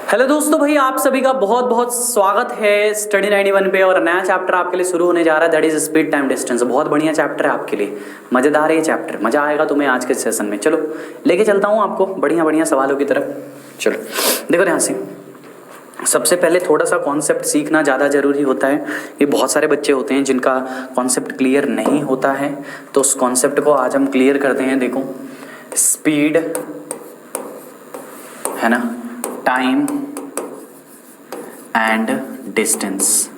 Hello दोस्तों, भाई आप सभी का बहुत बहुत स्वागत है स्टडी 91 पे। और नया चैप्टर आपके लिए शुरू होने जा रहा है, that is speed time distance. बहुत बढ़िया चैप्टर है आपके लिए, मज़ेदार है ये चैप्टर, मज़ा आएगा तुम्हें आज के सेशन में। चलो लेके चलता हूँ आपको बढ़िया बढ़िया सवालों की तरफ। चलो देखो ध्यान से, सबसे पहले थोड़ा सा कॉन्सेप्ट सीखना ज़्यादा ज़रूरी होता है। ये बहुत सारे बच्चे होते हैं जिनका कॉन्सेप्ट क्लियर नहीं होता है, तो उस कॉन्सेप्ट को आज हम क्लियर करते हैं। देखो स्पीड है ना, टाइम एंड डिस्टेंस,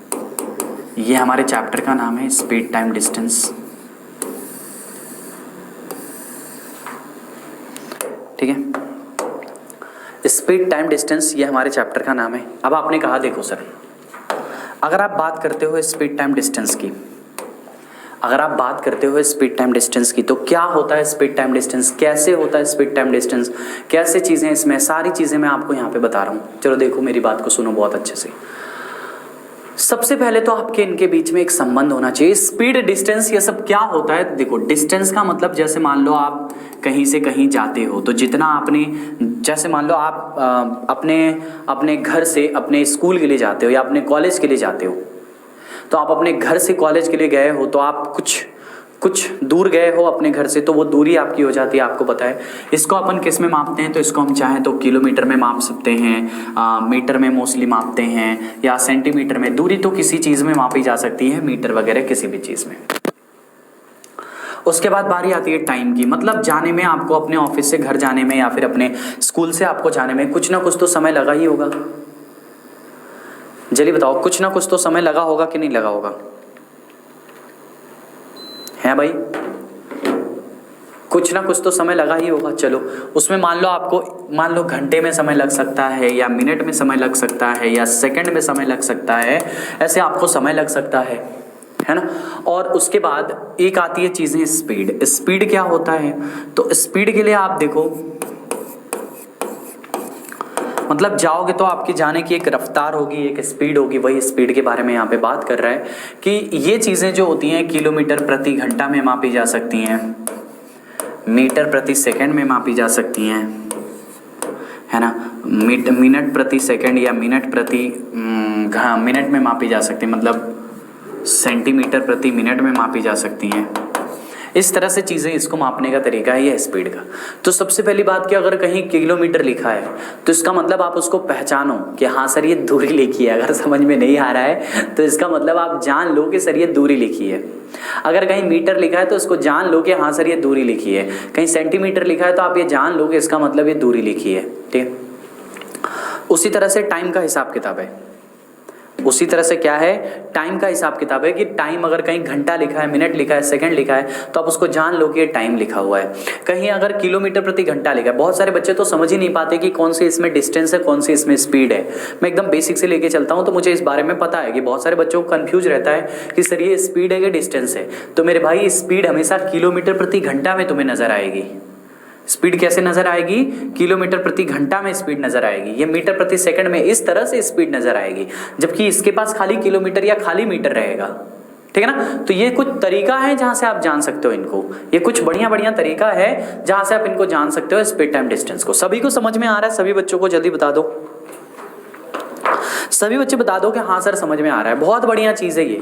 ये हमारे चैप्टर का नाम है, स्पीड टाइम डिस्टेंस। ठीक है, स्पीड टाइम डिस्टेंस ये हमारे चैप्टर का नाम है। अब आपने कहा देखो सर, अगर आप बात करते हो स्पीड टाइम डिस्टेंस की, अगर आप बात करते हो स्पीड टाइम डिस्टेंस की, तो क्या होता है स्पीड टाइम डिस्टेंस, कैसे होता है स्पीड टाइम डिस्टेंस, कैसे चीज़ें इसमें, सारी चीज़ें मैं आपको यहाँ पे बता रहा हूँ। चलो देखो मेरी बात को सुनो बहुत अच्छे से। सबसे पहले तो आपके इनके बीच में एक संबंध होना चाहिए। स्पीड डिस्टेंस ये सब क्या होता है, देखो डिस्टेंस का मतलब जैसे मान लो आप कहीं से कहीं जाते हो, तो जितना आपने, जैसे मान लो आप अपने घर से अपने स्कूल के लिए जाते हो या अपने कॉलेज के लिए जाते हो, तो आप अपने घर से कॉलेज के लिए गए हो, तो आप कुछ दूर गए हो अपने घर से, तो वो दूरी आपकी हो जाती है, आपको पता है। इसको अपन किस में मापते हैं, तो इसको हम चाहें तो किलोमीटर में माप सकते हैं, मीटर में मोस्टली मापते हैं, या सेंटीमीटर में। दूरी तो किसी चीज़ में मापी जा सकती है, मीटर वगैरह किसी भी चीज़ में। उसके बाद बारी आती है टाइम की, मतलब जाने में, आपको अपने ऑफिस से घर जाने में या फिर अपने स्कूल से आपको जाने में कुछ ना कुछ तो समय लगा ही होगा। जल्दी बताओ, कुछ ना कुछ तो समय लगा होगा कि नहीं लगा होगा, है भाई? कुछ ना कुछ तो समय लगा ही होगा। चलो उसमें मान लो आपको, मान लो घंटे में समय लग सकता है, या मिनट में समय लग सकता है, या सेकंड में समय लग सकता है, ऐसे आपको समय लग सकता है ना। और उसके बाद एक आती है चीजें स्पीड। स्पीड क्या होता है, तो स्पीड के लिए आप देखो, मतलब जाओगे तो आपकी जाने की एक रफ्तार होगी, एक स्पीड होगी, वही स्पीड के बारे में यहाँ पे बात कर रहा है कि ये चीज़ें जो होती हैं किलोमीटर प्रति घंटा में मापी जा सकती हैं, मीटर प्रति सेकंड में मापी जा सकती हैं, है ना, मिनट प्रति सेकंड या मिनट प्रति मिनट में मापी जा सकती है, मतलब सेंटीमीटर प्रति मिनट में मापी जा सकती हैं। इस तरह से चीज़ें, इसको मापने का तरीका है ये स्पीड का। तो सबसे पहली बात कि अगर कहीं किलोमीटर लिखा है, तो इसका मतलब आप उसको पहचानो कि हाँ सर ये दूरी लिखी है। अगर समझ में नहीं आ रहा है तो इसका मतलब आप जान लो कि सर ये दूरी लिखी है। अगर कहीं मीटर लिखा है तो इसको जान लो कि हाँ सर ये दूरी लिखी है। कहीं सेंटीमीटर लिखा है तो आप ये जान लो कि इसका मतलब ये दूरी लिखी है। ठीक, उसी तरह से टाइम का हिसाब किताब है। उसी तरह से क्या है, टाइम का हिसाब किताब है कि टाइम अगर कहीं घंटा लिखा है, मिनट लिखा है, सेकंड लिखा है, तो आप उसको जान लो कि ये टाइम लिखा हुआ है। कहीं अगर किलोमीटर प्रति घंटा लिखा है, बहुत सारे बच्चे तो समझ ही नहीं पाते कि कौन सी इसमें डिस्टेंस है, कौन सी इसमें स्पीड है। मैं एकदम बेसिक से लेके चलता हूँ, तो मुझे इस बारे में पता है कि बहुत सारे बच्चों को कन्फ्यूज रहता है कि सर ये स्पीड है कि डिस्टेंस है। तो मेरे भाई, स्पीड हमेशा किलोमीटर प्रति घंटा में तुम्हें नजर आएगी। स्पीड कैसे नजर आएगी, किलोमीटर प्रति घंटा में स्पीड नजर आएगी। ये मीटर प्रति सेकंड में इस तरह से स्पीड नजर आएगी, जबकि इसके पास खाली किलोमीटर या खाली मीटर रहेगा। ठीक है ना। तो ये कुछ तरीका है जहां से आप जान सकते हो इनको, ये कुछ बढ़िया बढ़िया तरीका है जहां से आप इनको जान सकते हो स्पीड टाइम डिस्टेंस को। सभी को समझ में आ रहा है? सभी बच्चों को जल्दी बता दो, सभी बच्चे बता दो कि हाँ सर समझ में आ रहा है। बहुत बढ़िया चीज़ है ये,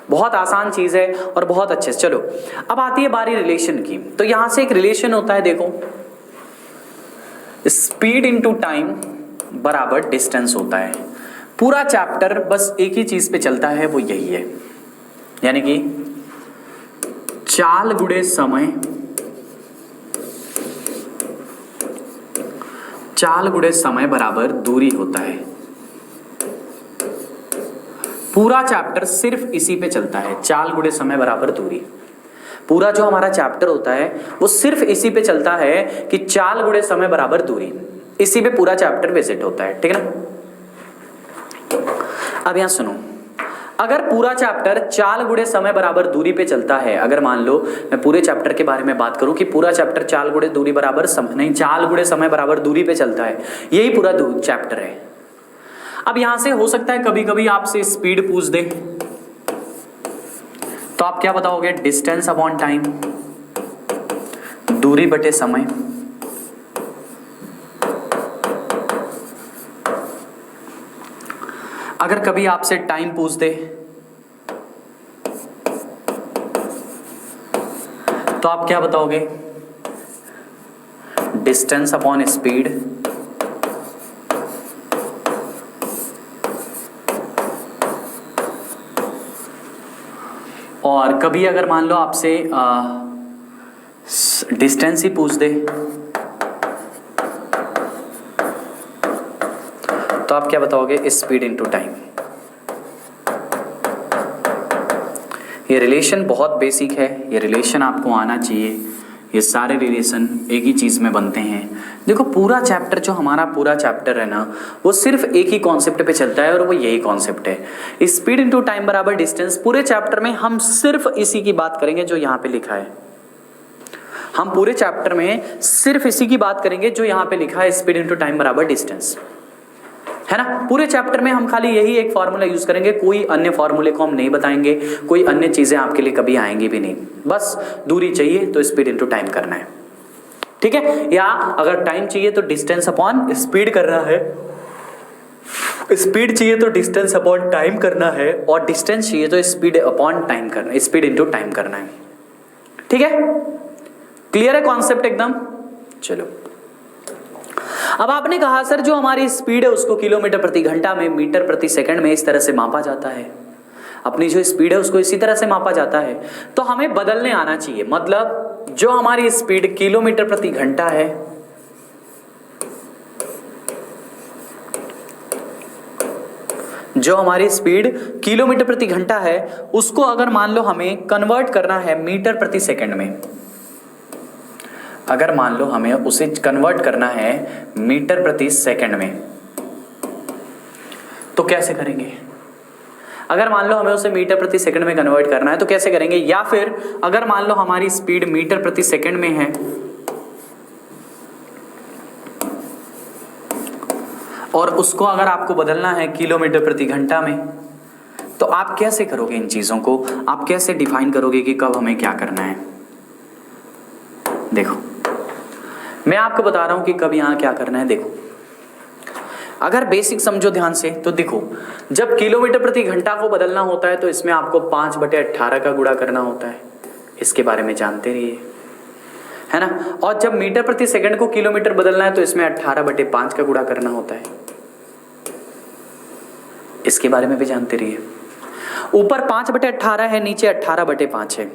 बहुत आसान चीज़ है और बहुत अच्छे से। चलो अब आती है बारी रिलेशन की। तो यहां से एक रिलेशन होता है, देखो स्पीड इनटू टाइम बराबर डिस्टेंस होता है। पूरा चैप्टर बस एक ही चीज पे चलता है, वो यही है, यानी कि चाल गुणे समय, चाल गुणे समय बराबर दूरी होता है। पूरा चैप्टर सिर्फ इसी पे चलता है, चाल गुणे समय बराबर दूरी। पूरा जो हमारा चैप्टर होता है वो सिर्फ इसी पे चलता है कि चाल गुणे समय बराबर दूरी, इसी पे पूरा चैप्टर विजिट होता है। ठीक है ना। अब यहां सुनो, अगर पूरा चैप्टर चाल गुणे समय बराबर दूरी पे चलता है, अगर मान लो मैं पूरे चैप्टर के बारे में बात करूं कि पूरा चैप्टर चाल गुणे दूरी बराबर नहीं, चाल गुणे समय बराबर दूरी पे चलता है, यही पूरा चैप्टर है। अब यहां से हो सकता है कभी कभी आपसे स्पीड पूछ दे, तो आप क्या बताओगे, डिस्टेंस अपॉन टाइम, दूरी बटे समय। अगर कभी आपसे टाइम पूछ दे तो आप क्या बताओगे? डिस्टेंस अपॉन स्पीड और कभी अगर मान लो आपसे डिस्टेंस ही पूछ दे तो आप क्या बताओगे? Speed into time. ये रिलेशन बहुत बेसिक है, ये रिलेशन आपको आना चाहिए। ये सारे रिलेशन एक ही चीज़ में बनते हैं। देखो पूरा चैप्टर जो हमारा पूरा चैप्टर है ना, वो सिर्फ एक ही कॉन्सेप्ट पे चलता है और वो यही कॉन्सेप्ट है, स्पीड इनटू टाइम बराबर डिस्टेंस। पूरे चैप्टर में हम सिर्फ इसी की बात करेंगे जो यहाँ पे लिखा है। हम पूरे चैप्टर में सिर्फ इसी की बात करेंगे जो यहाँ पे लिखा है, स्पीड इनटू टाइम बराबर डिस्टेंस, है ना। पूरे चैप्टर में हम खाली यही एक फॉर्मूला यूज करेंगे, कोई अन्य फॉर्मूले को हम नहीं बताएंगे, कोई अन्य चीजें आपके लिए कभी आएंगी भी नहीं। बस दूरी चाहिए तो स्पीड इनटू टाइम करना है, ठीक है। या अगर टाइम चाहिए तो डिस्टेंस अपॉन स्पीड करना है, स्पीड चाहिए तो डिस्टेंस अपॉन टाइम करना है, और डिस्टेंस चाहिए तो स्पीड अपॉन टाइम करना, स्पीड इनटू टाइम करना है, ठीक है। क्लियर है कॉन्सेप्ट एकदम? चलो अब आपने कहा सर जो हमारी स्पीड है उसको किलोमीटर प्रति घंटा में, मीटर प्रति सेकंड में इस तरह से मापा जाता है, अपनी जो स्पीड है उसको इसी तरह से मापा जाता है, तो हमें बदलने आना चाहिए। मतलब जो हमारी स्पीड किलोमीटर प्रति घंटा है, जो हमारी स्पीड किलोमीटर प्रति घंटा है उसको अगर मान लो हमें कन्वर्ट करना है मीटर प्रति सेकंड में, अगर मान लो हमें उसे कन्वर्ट करना है मीटर प्रति सेकंड में, तो कैसे करेंगे? अगर मान लो हमें उसे मीटर प्रति सेकंड में कन्वर्ट करना है तो कैसे करेंगे? या फिर अगर मान लो हमारी स्पीड मीटर प्रति सेकंड में है और उसको अगर आपको बदलना है किलोमीटर प्रति घंटा में, तो आप कैसे करोगे? इन चीजों को आप कैसे डिफाइन करोगे कि कब हमें क्या करना है? देखो मैं आपको बता रहा हूं कि कब यहां क्या करना है। देखो अगर बेसिक समझो ध्यान से तो देखो, जब किलोमीटर प्रति घंटा को बदलना होता है तो इसमें आपको 5/18 का गुणा करना होता है, इसके बारे में जानते रहिए, है ना। और जब मीटर प्रति सेकंड को किलोमीटर बदलना है तो इसमें 18/5 का गुणा करना होता है, इसके बारे में भी जानते रहिए। ऊपर 5/18 है, नीचे 18/5 है,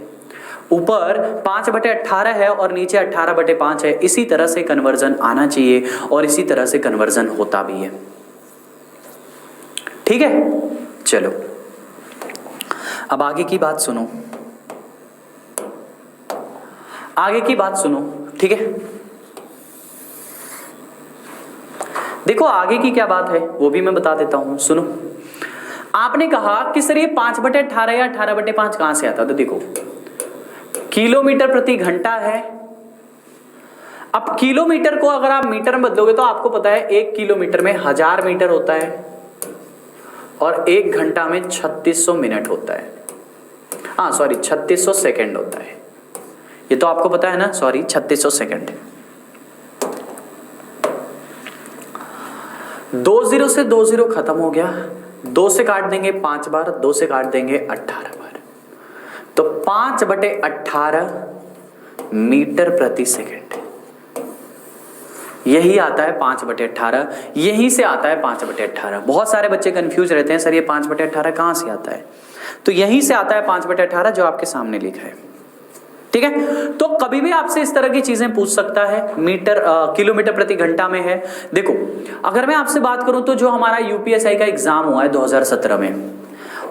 ऊपर 5/18 है और नीचे 18/5 है। इसी तरह से कन्वर्जन आना चाहिए और इसी तरह से कन्वर्जन होता भी है, ठीक है। चलो अब आगे की बात सुनो, आगे की बात सुनो, ठीक है। देखो आगे की क्या बात है वो भी मैं बता देता हूं, सुनो। आपने कहा कि सर ये 5/18 या 18/5 कहां से आता? तो देखो किलोमीटर प्रति घंटा है। अब किलोमीटर को अगर आप मीटर में बदलोगे तो आपको पता है 1 किलोमीटर में 1000 मीटर होता है और 1 घंटा में 3600 मिनट होता है, हाँ सॉरी 3600 सेकंड होता है। ये तो आपको पता है ना, सॉरी 3600 सेकंड। 2 0 से 2 0 खत्म हो गया, 2 से काट देंगे 5 बार, 2 से काट देंगे 18 बार, तो 5/18 मीटर प्रति सेकंड, यही आता है 5/18, यहीं से आता है 5/18। बहुत सारे बच्चे कंफ्यूज रहते हैं, सर ये 5/18 कहां से आता है? तो यहीं से आता है 5/18 जो आपके सामने लिखा है, ठीक है। तो कभी भी आपसे इस तरह की चीजें पूछ सकता है। मीटर किलोमीटर प्रति घंटा में है। देखो अगर मैं आपसे बात करूं तो जो हमारा यूपीएसआई का एग्जाम हुआ है 2017 में,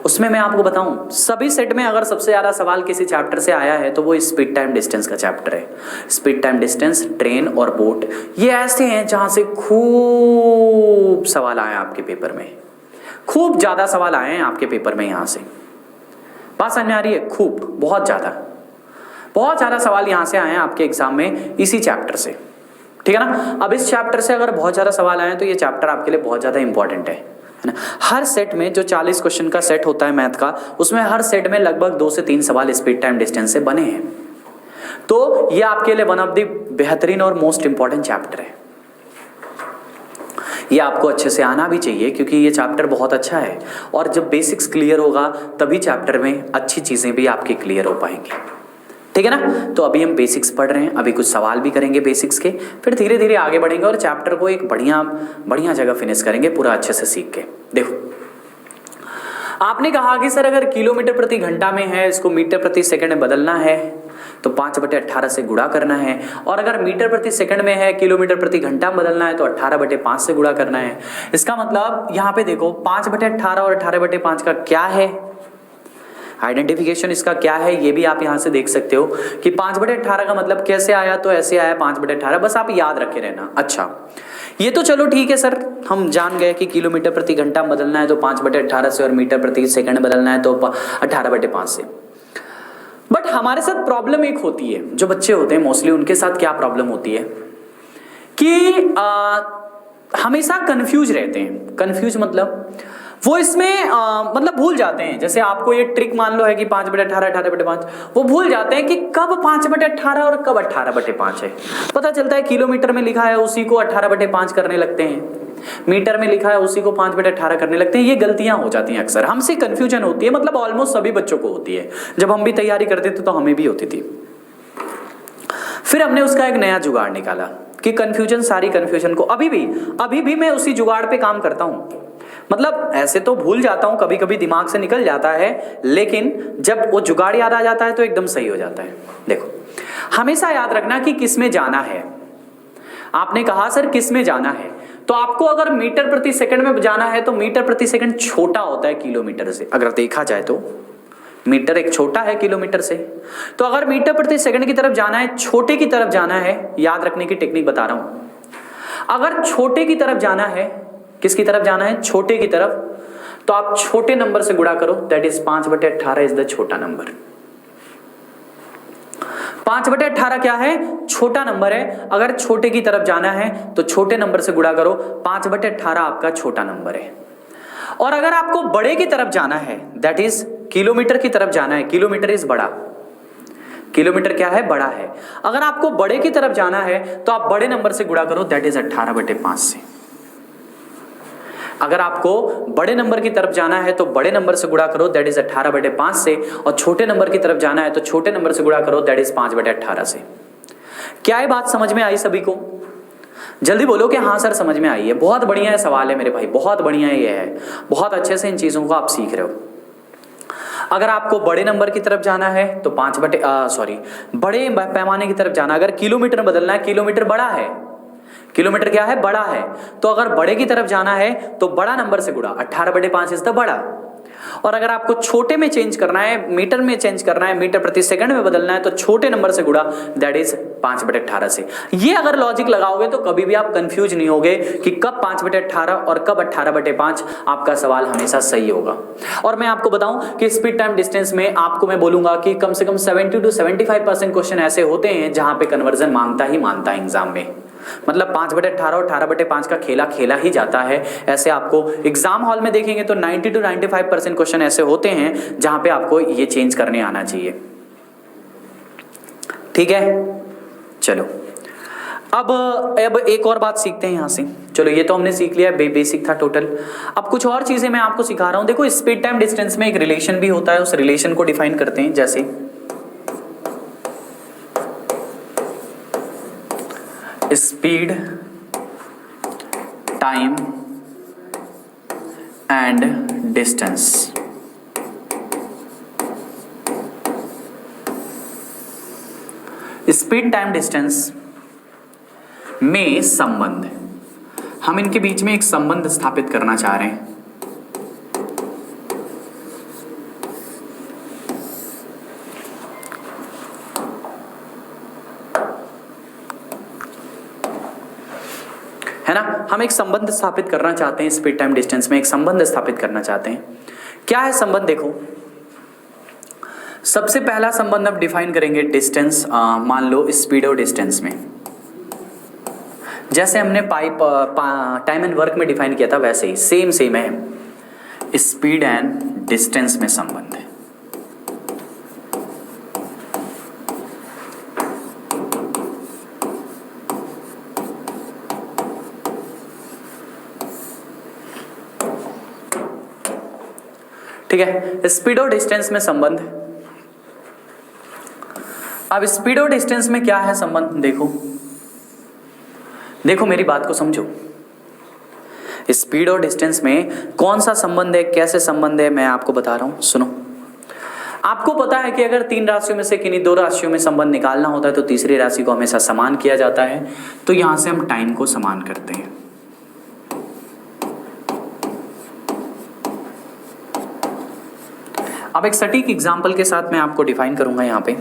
उसमें मैं आपको बताऊं सभी सेट में अगर सबसे ज्यादा सवाल किसी चैप्टर से आया है तो वो स्पीड टाइम डिस्टेंस का चैप्टर है। स्पीड टाइम डिस्टेंस, ट्रेन और बोट, ये ऐसे हैं जहां से खूब सवाल आए आपके पेपर में, खूब ज्यादा सवाल आए हैं आपके पेपर में। यहां से बात समझ में आ रही है? खूब, बहुत ज्यादा सवाल यहां से आए हैं आपके एग्जाम में इसी चैप्टर से, ठीक है ना। अब इस चैप्टर से अगर बहुत ज्यादा सवाल आए तो ये चैप्टर आपके लिए बहुत ज्यादा इंपॉर्टेंट है ना। हर सेट में जो 40 क्वेश्चन का सेट होता है मैथ का, उसमें हर सेट में लगभग 2 से 3 सवाल स्पीड टाइम डिस्टेंस से बने हैं। तो ये आपके लिए वन ऑफ द बेहतरीन और मोस्ट इंपॉर्टेंट चैप्टर है। ये आपको अच्छे से आना भी चाहिए क्योंकि ये चैप्टर बहुत अच्छा है और जब बेसिक्स क्लियर होगा तभी चैप्टर में अच्छी चीज़ें भी आपकी क्लियर हो पाएंगी। ठीक है ना। तो अभी हम बेसिक्स पढ़ रहे हैं, अभी कुछ सवाल भी करेंगे बेसिक्स के, फिर धीरे धीरे आगे बढ़ेंगे और चैप्टर को एक बढ़िया जगह फिनिश करेंगे पूरा अच्छे से सीख के। देखो आपने कहा कि सर अगर किलोमीटर प्रति घंटा में है, इसको मीटर प्रति सेकंड में बदलना है तो 5/18 से गुणा करना है, और अगर मीटर प्रति सेकंड में है किलोमीटर प्रति घंटा में बदलना है तो 18/5 से गुणा करना है। इसका मतलब यहाँ पे देखो 5/18 और 18/5 का क्या है, आइडेंटिफिकेशन इसका क्या है ये भी आप यहाँ से देख सकते हो कि 5/18 का मतलब कैसे आया, तो ऐसे आया 5/18, बस आप याद रखे रहना। अच्छा ये तो चलो ठीक है सर, हम जान गए कि किलोमीटर प्रति घंटा बदलना है तो 5/18 से और मीटर प्रति सेकंड बदलना है तो 18/5 से। बट हमारे साथ प्रॉब्लम एक होती है, जो बच्चे होते हैं मोस्टली उनके साथ क्या प्रॉब्लम होती है कि हमेशा कंफ्यूज रहते हैं। कंफ्यूज मतलब वो इसमें मतलब भूल जाते हैं। जैसे आपको ये ट्रिक मान लो है कि 5/18 18/5, वो भूल जाते हैं कि कब 5/18 और कब 18/5 है। पता चलता है किलोमीटर में लिखा है उसी को 18/5 करने लगते हैं, मीटर में लिखा है उसी को 5/18 करने लगते हैं। ये गलतियां हो जाती हैं अक्सर, हमसे कंफ्यूजन होती है, मतलब ऑलमोस्ट सभी बच्चों को होती है। जब हम भी तैयारी करते थे तो हमें भी होती थी। फिर हमने उसका एक नया जुगाड़ निकाला कि कंफ्यूजन, सारी कंफ्यूजन को अभी भी मैं उसी जुगाड़ पे काम करता हूं। मतलब ऐसे तो भूल जाता हूं, कभी कभी दिमाग से निकल जाता है, लेकिन जब वो जुगाड़ याद आ जाता है तो एकदम सही हो जाता है। देखो हमेशा याद रखना कि किस में जाना है। आपने कहा सर किस में जाना है, तो आपको अगर मीटर प्रति सेकंड में जाना है तो मीटर प्रति सेकंड छोटा होता है किलोमीटर से। अगर देखा जाए तो मीटर एक छोटा है किलोमीटर से, तो अगर मीटर प्रति सेकंड की तरफ जाना है, छोटे की तरफ जाना है, याद रखने की टेक्निक बता रहा हूं। अगर छोटे की तरफ जाना है, किसकी तरफ जाना है, छोटे की तरफ, तो आप छोटे नंबर से गुणा करो, दैट इज 5/18 इज द छोटा नंबर। 5/18 क्या है, छोटा नंबर है। अगर छोटे की तरफ जाना है तो छोटे नंबर से गुणा करो, 5/18 आपका छोटा नंबर है। और अगर आपको बड़े की तरफ जाना है, दैट इज किलोमीटर की तरफ जाना है, किलोमीटर इज बड़ा, किलोमीटर क्या है, बड़ा है। अगर आपको बड़े की तरफ जाना है तो आप बड़े नंबर से गुणा करो, दैट इज 18/5 से। अगर आपको बड़े नंबर की तरफ जाना है तो बड़े नंबर से गुणा करो, दैट इज 18/5 से, और छोटे नंबर की तरफ जाना है तो छोटे नंबर से गुणा करो, दैट इज 5/18 से। क्या ये बात समझ में आई सभी को? जल्दी बोलो कि हाँ सर समझ में आई है। बहुत बढ़िया है सवाल है मेरे भाई, बहुत बढ़िया ये है, बहुत अच्छे से इन चीजों को आप सीख रहे हो। अगर आपको बड़े नंबर की तरफ जाना है तो बड़े पैमाने की तरफ जाना, अगर किलोमीटर बदलना है, किलोमीटर बड़ा है, किलोमीटर क्या है, बड़ा है, तो अगर बड़े की तरफ जाना है तो बड़ा नंबर से गुणा, 18/5 इज द बड़ा। और अगर आपको छोटे में चेंज करना है, मीटर में चेंज करना है, मीटर प्रति सेकंड में बदलना है, तो छोटे नंबर से गुणा, दैट इज 5/18 से। ये अगर लॉजिक लगाओगे तो कभी भी आप कंफ्यूज नहीं होगे कि कब 5/18 और कब 18/5, आपका सवाल हमेशा सही होगा। और मैं आपको बताऊं कि स्पीड टाइम डिस्टेंस में आपको मैं बोलूंगा कि कम से कम 70 to 75% क्वेश्चन ऐसे होते हैं जहां पे कन्वर्जन मांगता है एग्जाम में। मतलब 5/18 और 18/5 का खेला ही जाता है। ऐसे आपको एग्जाम हॉल में देखेंगे तो 90 to 95% क्वेश्चन ऐसे होते हैं जहां पे आपको ये चेंज करने आना चाहिए। ठीक है, चलो अब एक और बात सीखते हैं यहां से। चलो ये तो हमने सीख लिया, बेसिक था टोटल। अब कुछ और चीजें मैं आपको सिखा रहा हूं। देखो स्पीड टाइम डिस्टेंस में एक रिलेशन भी होता है, उस रिलेशन को डिफाइन करते हैं। जैसे speed time and distance. Speed time distance में संबंध, हम इनके बीच में एक संबंध स्थापित करना चाह रहे हैं। है ना, हम एक संबंध स्थापित करना चाहते हैं, स्पीड टाइम डिस्टेंस में एक संबंध स्थापित करना चाहते हैं। क्या है संबंध? देखो सबसे पहला संबंध हम डिफाइन करेंगे डिस्टेंस, मान लो स्पीड और डिस्टेंस में। जैसे हमने टाइम एंड वर्क में डिफाइन किया था वैसे ही सेम है, स्पीड एंड डिस्टेंस में संबंध है। ठीक है, स्पीड और डिस्टेंस में संबंध। अब स्पीड और डिस्टेंस में क्या है संबंध, देखो मेरी बात को समझो। स्पीड और डिस्टेंस में कौन सा संबंध है, कैसे संबंध है, मैं आपको बता रहा हूं, सुनो। आपको पता है कि अगर 3 राशियों में से किन्हीं 2 राशियों में संबंध निकालना होता है तो तीसरी राशि को हमेशा समान किया जाता है। तो यहां से हम टाइम को समान करते हैं। अब एक सटीक एग्जाम्पल के साथ मैं आपको डिफाइन करूंगा यहां पे।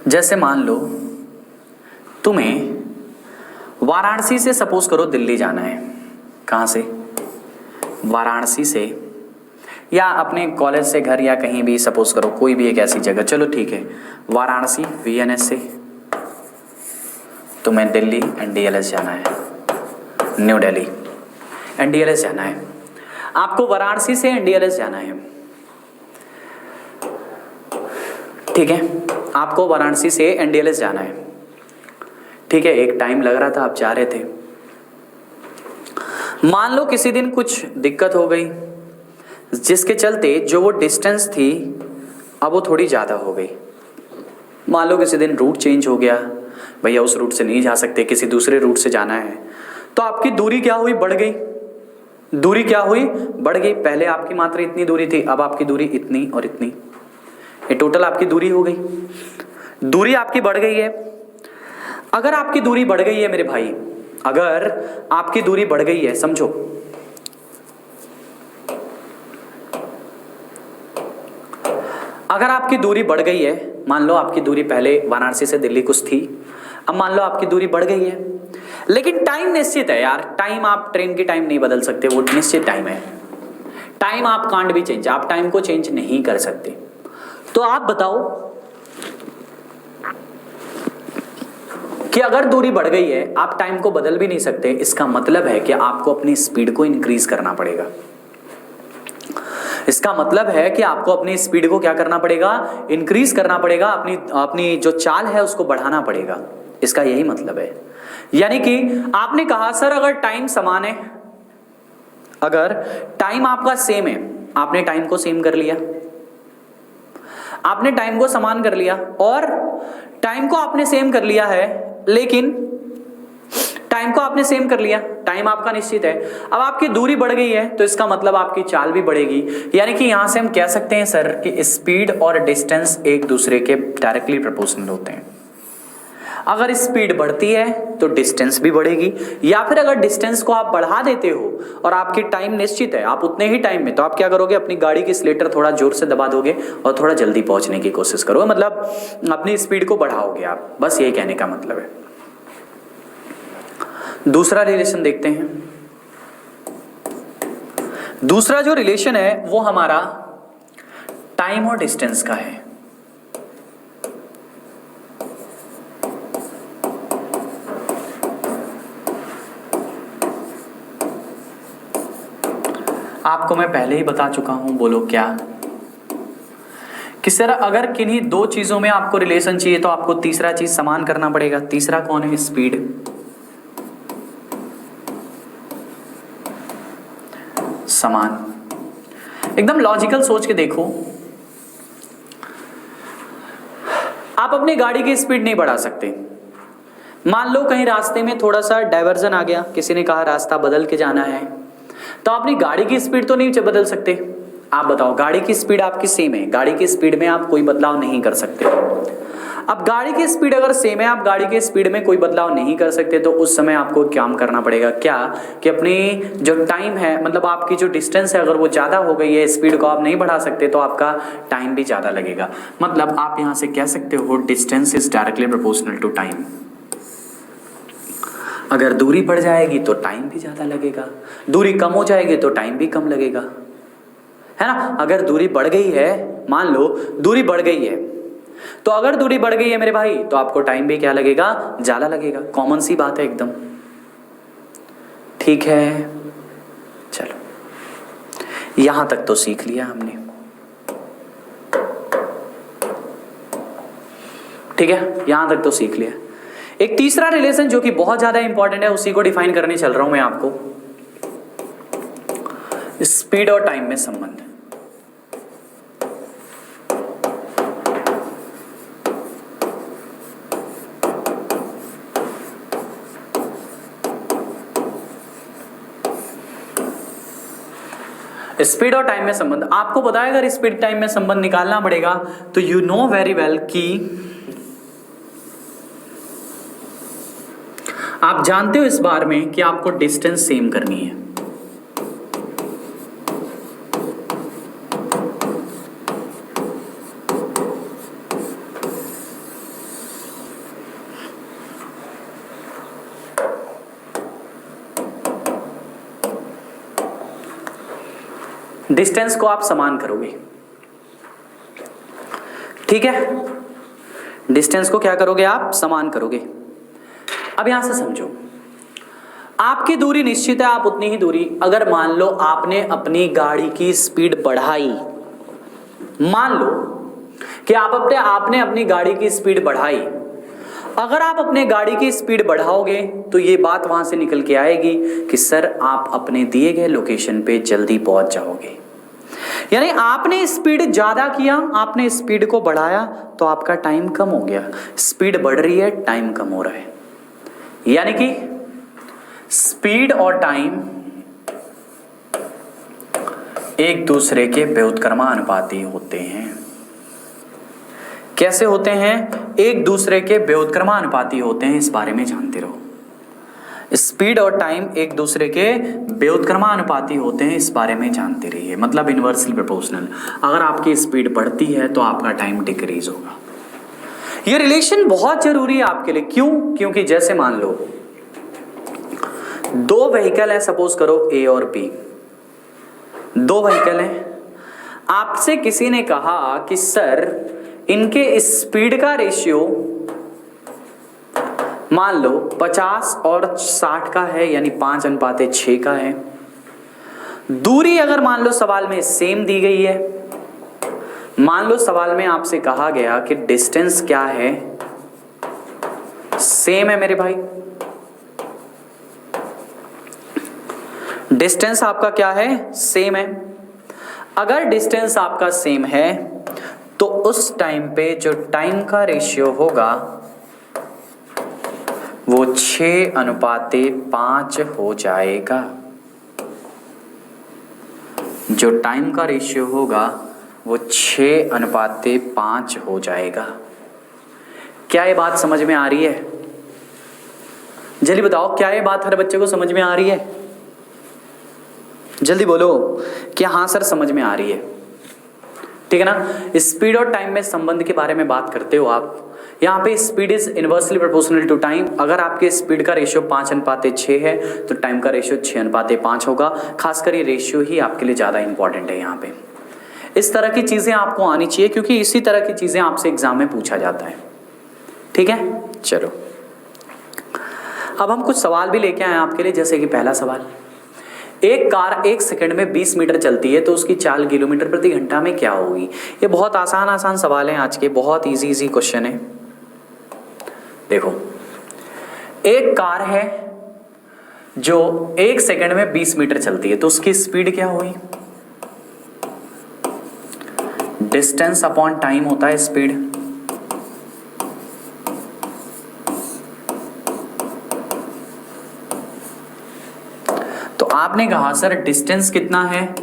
जैसे मान लो तुम्हें वाराणसी से सपोज करो दिल्ली जाना है। कहां से? वाराणसी से, या अपने कॉलेज से घर, या कहीं भी सपोज करो कोई भी एक ऐसी जगह, चलो ठीक है, वाराणसी VNS से तुम्हें दिल्ली NDLS जाना है, न्यू दिल्ली NDLS जाना है। आपको वाराणसी से NDLS जाना है, ठीक है, आपको वाराणसी से NDLS जाना है, ठीक है। एक टाइम लग रहा था, आप जा रहे थे। मान लो किसी दिन कुछ दिक्कत हो गई जिसके चलते जो वो डिस्टेंस थी अब वो थोड़ी ज़्यादा हो गई। मान लो किसी दिन रूट चेंज हो गया, भैया उस रूट से नहीं जा सकते, किसी दूसरे रूट से जाना है, तो आपकी दूरी क्या हुई, बढ़ गई। दूरी क्या हुई, बढ़ गई। पहले आपकी मात्र इतनी दूरी थी, अब आपकी दूरी इतनी और इतनी, ये टोटल आपकी दूरी हो गई। दूरी आपकी बढ़ गई है। अगर आपकी दूरी बढ़ गई है मेरे भाई, अगर आपकी दूरी बढ़ गई है, समझो, अगर आपकी दूरी बढ़ गई है, मान लो आपकी दूरी पहले वाराणसी से दिल्ली कुछ थी, अब मान लो आपकी दूरी बढ़ गई है, लेकिन टाइम निश्चित है यार। टाइम आप ट्रेन की टाइम नहीं बदल सकते, वो निश्चित टाइम है। टाइम आप कांट भी चेंज, आप टाइम को चेंज नहीं कर सकते। तो आप बताओ कि अगर दूरी बढ़ गई है, आप टाइम को बदल भी नहीं सकते, इसका मतलब है कि आपको अपनी स्पीड को इंक्रीज करना पड़ेगा। इसका मतलब है कि आपको अपनी स्पीड को क्या करना पड़ेगा, इंक्रीज करना पड़ेगा, अपनी जो चाल है उसको बढ़ाना पड़ेगा। इसका यही मतलब है। यानी कि आपने कहा सर अगर टाइम समान है, अगर टाइम आपका सेम है, आपने टाइम को सेम कर लिया, आपने टाइम को समान कर लिया, और टाइम को आपने सेम कर लिया है, लेकिन टाइम को आपने सेम कर लिया, टाइम आपका निश्चित है, अब आपकी दूरी बढ़ गई है, तो इसका मतलब आपकी चाल भी बढ़ेगी। यानी कि यहां से हम कह सकते हैं सर कि स्पीड और डिस्टेंस एक दूसरे के डायरेक्टली प्रोपोर्शनल होते हैं। अगर स्पीड बढ़ती है तो डिस्टेंस भी बढ़ेगी, या फिर अगर डिस्टेंस को आप बढ़ा देते हो और आपकी टाइम निश्चित है, आप उतने ही टाइम में, तो आप क्या करोगे, अपनी गाड़ी की स्लेटर थोड़ा जोर से दबा दोगे और थोड़ा जल्दी पहुंचने की कोशिश करोगे, मतलब अपनी स्पीड को बढ़ाओगे आप। बस यही कहने का मतलब है। दूसरा रिलेशन देखते हैं। दूसरा जो रिलेशन है वो हमारा टाइम और डिस्टेंस का है। आपको मैं पहले ही बता चुका हूं, बोलो क्या, कि सर अगर किन्हीं 2 चीजों में आपको रिलेशन चाहिए तो आपको तीसरा चीज समान करना पड़ेगा। तीसरा कौन है? स्पीड। समान। एकदम लॉजिकल सोच के देखो, आप अपनी गाड़ी की स्पीड नहीं बढ़ा सकते। मान लो कहीं रास्ते में थोड़ा सा डाइवर्जन आ गया, किसी ने कहा रास्ता बदल के जाना है, तो अपनी गाड़ी की स्पीड तो नहीं बदल सकते। आप बताओ, गाड़ी की स्पीड आपकी सेम है, गाड़ी की स्पीड में आप कोई बदलाव नहीं कर सकते। अब गाड़ी की स्पीड अगर सेम है, आप गाड़ी की स्पीड में कोई बदलाव नहीं कर सकते, तो उस समय आपको काम करना पड़ेगा क्या, कि अपनी जो टाइम है, मतलब आपकी जो डिस्टेंस है, अगर वो ज़्यादा हो गई है, स्पीड को आप नहीं बढ़ा सकते, तो आपका टाइम भी ज़्यादा लगेगा। मतलब आप यहाँ से कह सकते हो distance is directly proportional to time. अगर दूरी बढ़ जाएगी तो टाइम भी ज़्यादा लगेगा, दूरी कम हो जाएगी तो टाइम भी कम लगेगा, है ना। अगर दूरी बढ़ गई है, मान लो दूरी बढ़ गई है, तो अगर दूरी बढ़ गई है मेरे भाई, तो आपको टाइम भी क्या लगेगा, ज़्यादा लगेगा। कॉमन सी बात है एकदम, ठीक है। चलो यहां तक तो सीख लिया हमने, ठीक है, यहां तक तो सीख लिया। एक तीसरा रिलेशन जो कि बहुत ज्यादा इंपॉर्टेंट है, उसी को डिफाइन करने चल रहा हूं मैं आपको। स्पीड और टाइम में संबंध। स्पीड और टाइम में संबंध आपको पता है, अगर स्पीड टाइम में संबंध निकालना पड़ेगा तो यू नो वेरी वेल कि आप जानते हो इस बार में कि आपको डिस्टेंस सेम करनी है। डिस्टेंस को आप समान करोगे, ठीक है, डिस्टेंस को क्या करोगे आप, समान करोगे। अब यहां से समझो, आपकी दूरी निश्चित है, आप उतनी ही दूरी, अगर मान लो आपने अपनी गाड़ी की स्पीड बढ़ाई, मान लो कि आपने अपनी गाड़ी की स्पीड बढ़ाई, अगर आप अपने गाड़ी की स्पीड बढ़ाओगे तो ये बात वहां से निकल के आएगी कि सर आप अपने दिए गए लोकेशन पे जल्दी पहुंच जाओगे। यानी आपने स्पीड ज्यादा किया, आपने स्पीड को बढ़ाया तो आपका टाइम कम हो गया। स्पीड बढ़ रही है, टाइम कम हो रहा है। यानी कि स्पीड और टाइम एक दूसरे के व्युत्क्रमानुपाती होते हैं। कैसे होते हैं? एक दूसरे के व्युत्क्रमानुपाती होते हैं, इस बारे में जानते रहो। स्पीड और टाइम एक दूसरे के व्युत्क्रमानुपाती होते हैं, इस बारे में जानते रहिए। मतलब इनवर्सली प्रोपोर्शनल। अगर आपकी स्पीड बढ़ती है तो आपका टाइम डिक्रीज होगा। ये रिलेशन बहुत जरूरी है आपके लिए। क्यों? क्योंकि जैसे मान लो दो व्हीकल है, सपोज करो ए और बी, दो व्हीकल हैं। आपसे किसी ने कहा कि सर इनके स्पीड का रेशियो मान लो 50 और 60 का है, यानी 5:6 का है। दूरी अगर मान लो सवाल में सेम दी गई है, मान लो सवाल में आपसे कहा गया कि डिस्टेंस क्या है, सेम है मेरे भाई, डिस्टेंस आपका क्या है, सेम है। अगर डिस्टेंस आपका सेम है तो उस टाइम पे जो टाइम का रेशियो होगा वो 6:5 हो जाएगा। जो टाइम का रेशियो होगा वो 6:5 हो जाएगा। क्या ये बात समझ में आ रही है? जल्दी बताओ, क्या ये बात हर बच्चे को समझ में आ रही है? जल्दी बोलो क्या हाँ सर समझ में आ रही है। ठीक है ना। स्पीड और टाइम में संबंध के बारे में बात करते हो आप। यहाँ पे speed is inversely proportional to time. अगर आपके स्पीड का रेशियो 5:6 है तो टाइम का रेशियो 6:5 होगा। खासकर ये रेशियो ही आपके लिए ज़्यादा इंपॉर्टेंट है। यहाँ पे इस तरह की चीज़ें आपको आनी चाहिए, क्योंकि इसी तरह की चीज़ें आपसे एग्जाम में पूछा जाता है। ठीक है, चलो अब हम कुछ सवाल भी लेके आए आपके लिए। जैसे कि पहला सवाल, एक कार 1 सेकंड में 20 मीटर चलती है तो उसकी चाल किलोमीटर प्रति घंटा में क्या होगी। ये बहुत आसान सवाल है आज के, बहुत इजी क्वेश्चन है। देखो, एक कार है जो 1 सेकंड में 20 मीटर चलती है तो उसकी स्पीड क्या हुई? डिस्टेंस अपॉन टाइम होता है स्पीड। तो आपने कहा सर डिस्टेंस कितना है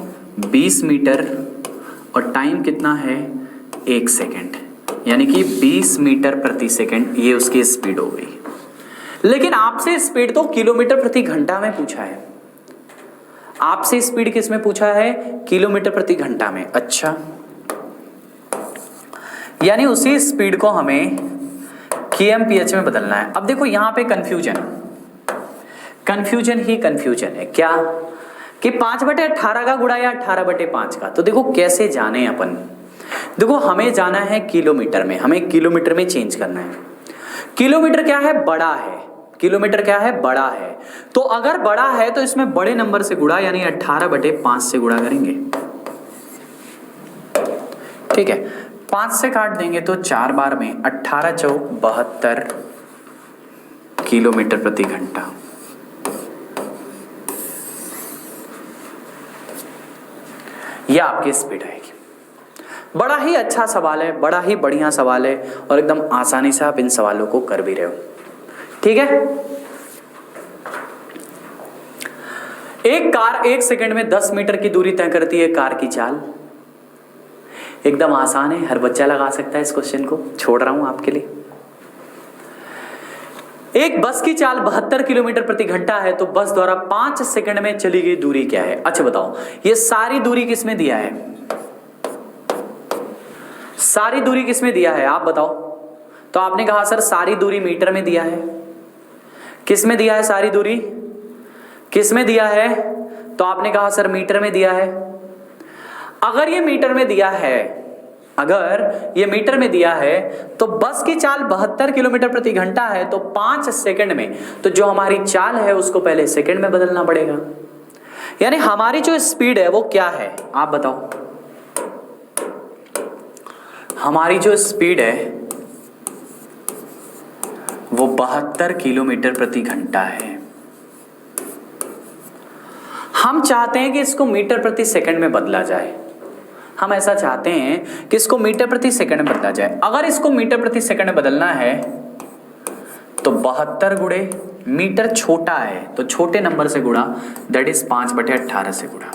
20 मीटर और टाइम कितना है 1 सेकंड, यानी कि 20 मीटर प्रति सेकंड, ये उसकी स्पीड हो गई। लेकिन आपसे स्पीड तो किलोमीटर प्रति घंटा में पूछा है। आपसे स्पीड किस में पूछा है? किलोमीटर प्रति घंटा में। अच्छा, यानी उसी स्पीड को हमें kmph में बदलना है। अब देखो यहां पे कंफ्यूजन ही कंफ्यूजन है। क्या कि 5/18 का गुणा या 18/5 का। तो देखो कैसे जाने अपन। देखो हमें जाना है किलोमीटर में, हमें किलोमीटर में चेंज करना है। किलोमीटर क्या है? बड़ा है। किलोमीटर क्या है? बड़ा है। तो अगर बड़ा है तो इसमें बड़े नंबर से गुणा, यानी 18/5 से गुणा करेंगे। ठीक है, 5 से काट देंगे तो 4 बार में 18 चौक 72 किलोमीटर प्रति घंटा। यह आपकी स्पीड आएगी। बड़ा ही अच्छा सवाल है, बड़ा ही बढ़िया सवाल है और एकदम आसानी से आप इन सवालों को कर भी रहे हो। ठीक है। एक कार 1 सेकंड में 10 मीटर की दूरी तय करती है, कार की चाल। एकदम आसान है, हर बच्चा लगा सकता है इस क्वेश्चन को, छोड़ रहा हूं आपके लिए। एक बस की चाल 72 किलोमीटर प्रति घंटा है, तो बस द्वारा 5 सेकंड में चली गई दूरी क्या है? अच्छा बताओ, ये सारी दूरी किसमें दिया है? सारी दूरी किसमें दिया है आप बताओ। तो आपने कहा सर सारी दूरी मीटर में दिया है। किसमें दिया है सारी दूरी? किसमें दिया है? तो आपने कहा सर मीटर में दिया है। अगर ये मीटर में दिया है, अगर ये मीटर में दिया है, तो बस की चाल 72 किलोमीटर प्रति घंटा है, तो 5 सेकंड में, तो जो हमारी चाल है उसको पहले सेकंड में बदलना पड़ेगा। यानी हमारी जो स्पीड है वो क्या है आप बताओ। हमारी जो स्पीड है वो 72 किलोमीटर प्रति घंटा है। हम चाहते हैं कि इसको मीटर प्रति सेकंड में बदला जाए। हम ऐसा चाहते हैं कि इसको मीटर प्रति सेकंड में बदला जाए। अगर इसको मीटर प्रति सेकंड में बदलना है तो 72 गुणे मीटर छोटा है तो छोटे नंबर से गुणा, दैट इज 5/18 से गुणा।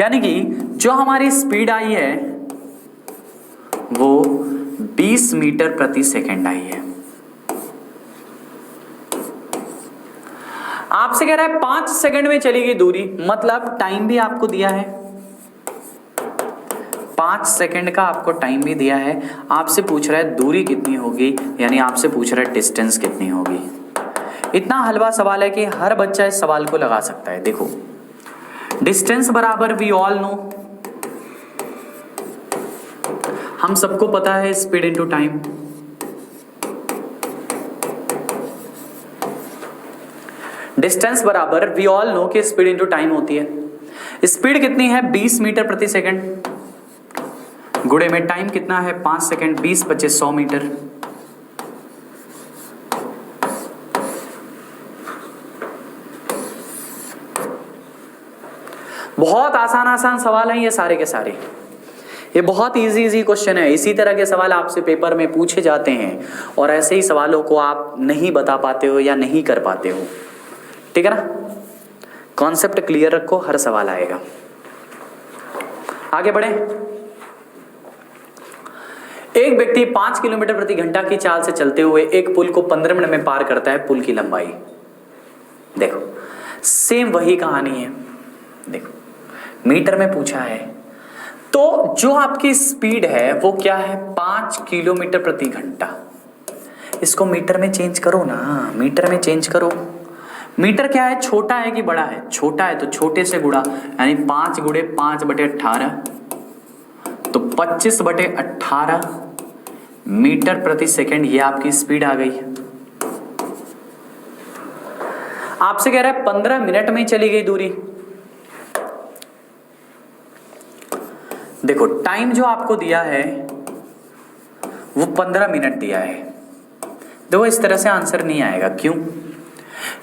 यानी कि जो हमारी स्पीड आई है वो 20 मीटर प्रति सेकंड आई है। आपसे कह रहा है 5 सेकंड में चली गई दूरी, मतलब टाइम भी आपको दिया है, 5 सेकंड का आपको टाइम भी दिया है। आपसे पूछ रहा है दूरी कितनी होगी, यानी आपसे पूछ रहा है डिस्टेंस कितनी होगी। इतना हलवा सवाल है कि हर बच्चा इस सवाल को लगा सकता है। देखो, डिस्टेंस बराबर वी ऑल नो, हम सबको पता है स्पीड इनटू टाइम। डिस्टेंस बराबर वी ऑल नो कि स्पीड इनटू टाइम होती है। स्पीड कितनी है? 20 मीटर प्रति सेकंड, गुणे में टाइम कितना है? 5 सेकंड, 20 × 25 100 मीटर। बहुत आसान आसान सवाल हैं ये सारे के सारे। ये बहुत इजी क्वेश्चन है। इसी तरह के सवाल आपसे पेपर में पूछे जाते हैं और ऐसे ही सवालों को आप नहीं बता पाते हो या नहीं कर पाते हो। ठीक है ना? कॉन्सेप्ट क्लियर रखो, हर सवाल आएगा। आगे बढ़े। एक व्यक्ति 5 किलोमीटर प्रति घंटा की चाल से चलते हुए एक पुल को 15 मिनट में पार करता है। पुल की लंबाई देखो, सेम वही कहानी है। देखो, मीटर में पूछा है तो जो आपकी स्पीड है वो क्या है? 5 किलोमीटर प्रति घंटा। इसको मीटर में चेंज करो ना, मीटर में चेंज करो। मीटर क्या है? छोटा है कि बड़ा है? छोटा है तो छोटे से गुणा, यानी 5 गुणे 5/18, तो 25/18 मीटर प्रति सेकंड। ये आपकी स्पीड आ गई। आपसे कह रहा है 15 मिनट में चली गई दूरी। देखो, टाइम जो आपको दिया है वो 15 मिनट दिया है। देखो, इस तरह से आंसर नहीं आएगा। क्यों?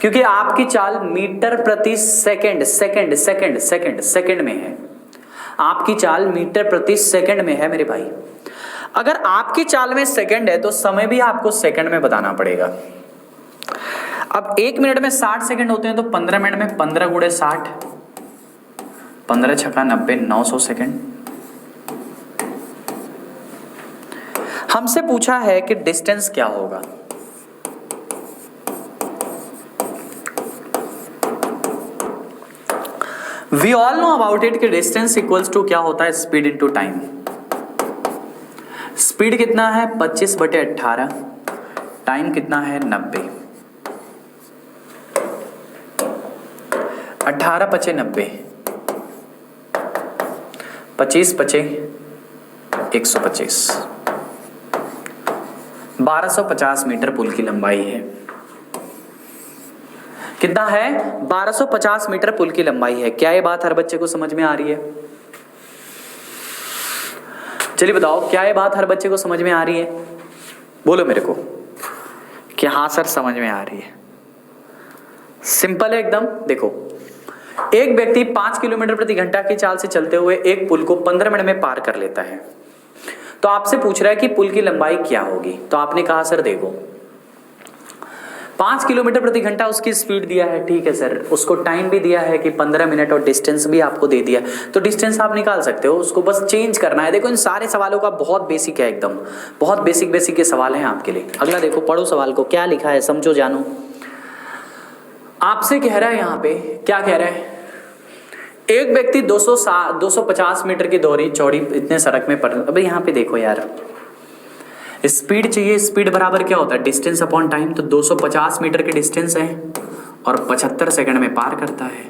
क्योंकि आपकी चाल मीटर प्रति सेकंड सेकंड में है। आपकी चाल मीटर प्रति सेकंड में है मेरे भाई। अगर आपकी चाल में सेकंड है तो समय भी आपको सेकंड में बताना पड़ेगा। अब 1 मिनट में 60 सेकंड होते हैं, तो 15 मिनट में 15 गुणे 60, 15 छक्का 90, 900 सेकंड। हमसे पूछा है कि डिस्टेंस क्या होगा। We all know about it कि डिस्टेंस इक्वल्स टू क्या होता है? Speed into time. स्पीड कितना है? 25/18, टाइम कितना है? 90। 18 × 5 = 90, 25 × 5 = 125। 1250 मीटर पुल की लंबाई है। कितना है? 1250 मीटर पुल की लंबाई है। क्या ये बात हर बच्चे को समझ में आ रही है? चलिए बताओ, क्या ये बात हर बच्चे को समझ में आ रही है? बोलो मेरे को कि हाँ सर समझ में आ रही है। सिंपल है एकदम। देखो, एक व्यक्ति 5 किलोमीटर प्रति घंटा की चाल से चलते हुए एक पुल को 15 मिनट में पार कर लेता है। तो आपसे पूछ रहा है कि पुल की लंबाई क्या होगी। तो आपने कहा सर देखो 5 किलोमीटर प्रति घंटा उसकी स्पीड दिया है, ठीक है सर, उसको टाइम भी दिया है कि 15 मिनट और डिस्टेंस भी आपको दे दिया, तो डिस्टेंस आप निकाल सकते हो, उसको बस चेंज करना है। देखो इन सारे सवालों का बहुत बेसिक है, एकदम बहुत बेसिक बेसिक के सवाल हैं आपके लिए। अगला देखो, पढ़ो सवाल को, क्या लिखा है समझो जानो। आपसे कह रहा है यहाँ पे, क्या कह रहा है, एक व्यक्ति 250 मीटर की दोहरी चौड़ी इतने सड़क में पड़। अब यहाँ पे देखो यार, स्पीड चाहिए, स्पीड बराबर क्या होता है, डिस्टेंस अपॉन टाइम। तो 250 मीटर की डिस्टेंस है और 75 सेकंड में पार करता है।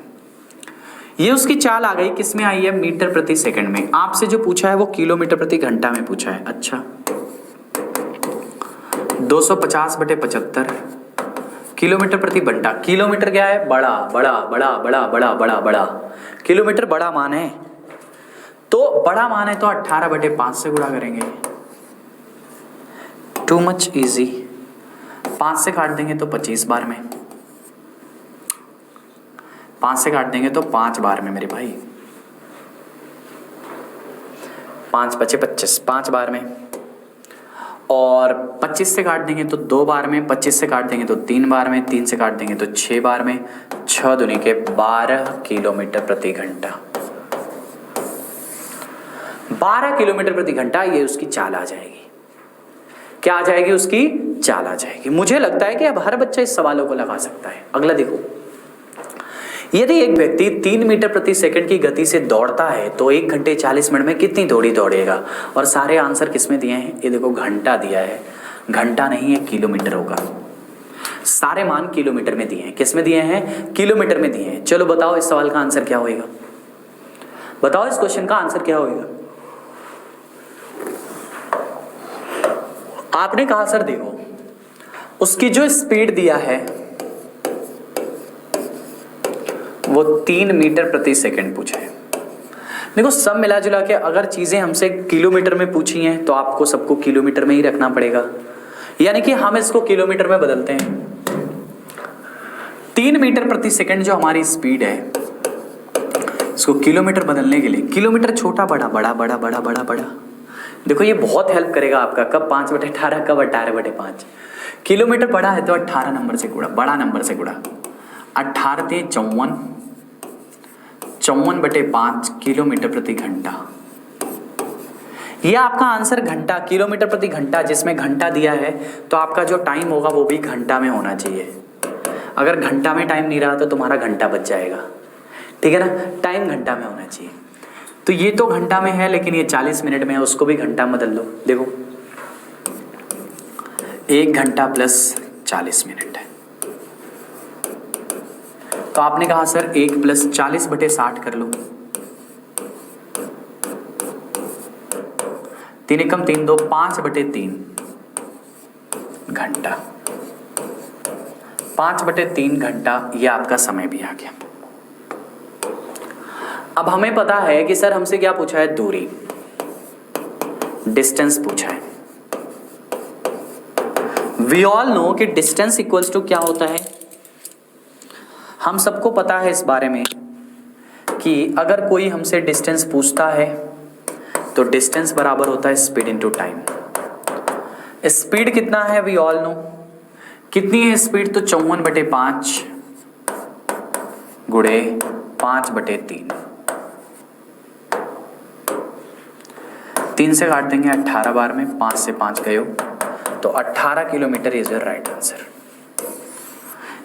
ये उसकी चाल आ गई, किस में आई है, मीटर प्रति सेकंड में। आपसे जो पूछा है वो किलोमीटर प्रति घंटा में पूछा है। अच्छा, 250/75 किलोमीटर प्रति घंटा। किलोमीटर क्या है, बड़ा बड़ा बड़ा बड़ा बड़ा बड़ा बड़ा, किलोमीटर बड़ा मान है, तो बड़ा मान है तो 18/5 से गुणा करेंगे। टू मच इजी, 5 से काट देंगे तो 25 बार में, 5 से काट देंगे तो 5 बार में मेरे भाई, 5 × 5 = 25, 5 बार में। और 25 से काट देंगे तो 2 बार में, 25 से काट देंगे तो 3 बार में, 3 से काट देंगे तो 6 बार में, 6 दूनी के 12 किलोमीटर प्रति घंटा। 12 किलोमीटर प्रति घंटा ये उसकी चाल आ जाएगी। क्या आ जाएगी, उसकी चाल आ जाएगी। मुझे लगता है कि अब हर बच्चा इस सवालों को लगा सकता है। अगला देखो, यदि एक व्यक्ति 3 मीटर प्रति सेकंड की गति से दौड़ता है तो 1 घंटे 40 मिनट में कितनी दूरी दौड़ेगा। और सारे आंसर किसमें दिए हैं, ये देखो घंटा दिया है, घंटा नहीं है किलोमीटर होगा। सारे मान किलोमीटर में दिए हैं, किस में दिए हैं, किलोमीटर में दिए हैं। चलो बताओ इस सवाल का आंसर क्या होगा, बताओ इस क्वेश्चन का आंसर क्या होगा। आपने कहा सर देखो उसकी जो स्पीड दिया है वो 3 मीटर प्रति सेकंड पूछा है। देखो सब मिला जुला के अगर चीजें हमसे किलोमीटर में पूछी हैं तो आपको सबको किलोमीटर में ही रखना पड़ेगा, यानी कि हम इसको किलोमीटर में बदलते हैं। 3 मीटर प्रति सेकंड जो हमारी स्पीड है, इसको किलोमीटर बदलने के लिए, किलोमीटर छोटा बड़ा बड़ा बड़ा बड़ा बड़ा बड़ा, देखो ये बहुत हेल्प करेगा आपका, कब 5/18 कब 18/5। किलोमीटर बड़ा है तो 18 नंबर से गुणा, बड़ा नंबर से गुणा, 18 × 54, 54/5 किलोमीटर प्रति घंटा। ये आपका आंसर घंटा, किलोमीटर प्रति घंटा, जिसमें घंटा दिया है तो आपका जो टाइम होगा वो भी घंटा में होना चाहिए। अगर घंटा में टाइम नहीं रहा तो तुम्हारा घंटा बच जाएगा, ठीक है ना, टाइम घंटा में होना चाहिए। तो ये तो घंटा में है लेकिन ये 40 मिनट में है, उसको भी घंटा में बदल लो। देखो 1 घंटा + 40 मिनट है, तो आपने कहा सर 1 + 40/60 कर लो, 3 × 3 = 2, 5/3 घंटा, 5/3 घंटा, ये आपका समय भी आ गया। अब हमें पता है कि सर हमसे क्या पूछा है, दूरी, डिस्टेंस पूछा है। वी ऑल नो कि डिस्टेंस इक्वल्स टू क्या होता है, हम सबको पता है इस बारे में कि अगर कोई हमसे डिस्टेंस पूछता है तो डिस्टेंस बराबर होता है स्पीड इनटू टाइम। स्पीड कितना है, वी ऑल नो, कितनी है स्पीड, तो 54/5 गुणे 5/3, 3 से काट देंगे 18 बार में, 5 से 5 गए हो तो 18 kilometre is your right answer.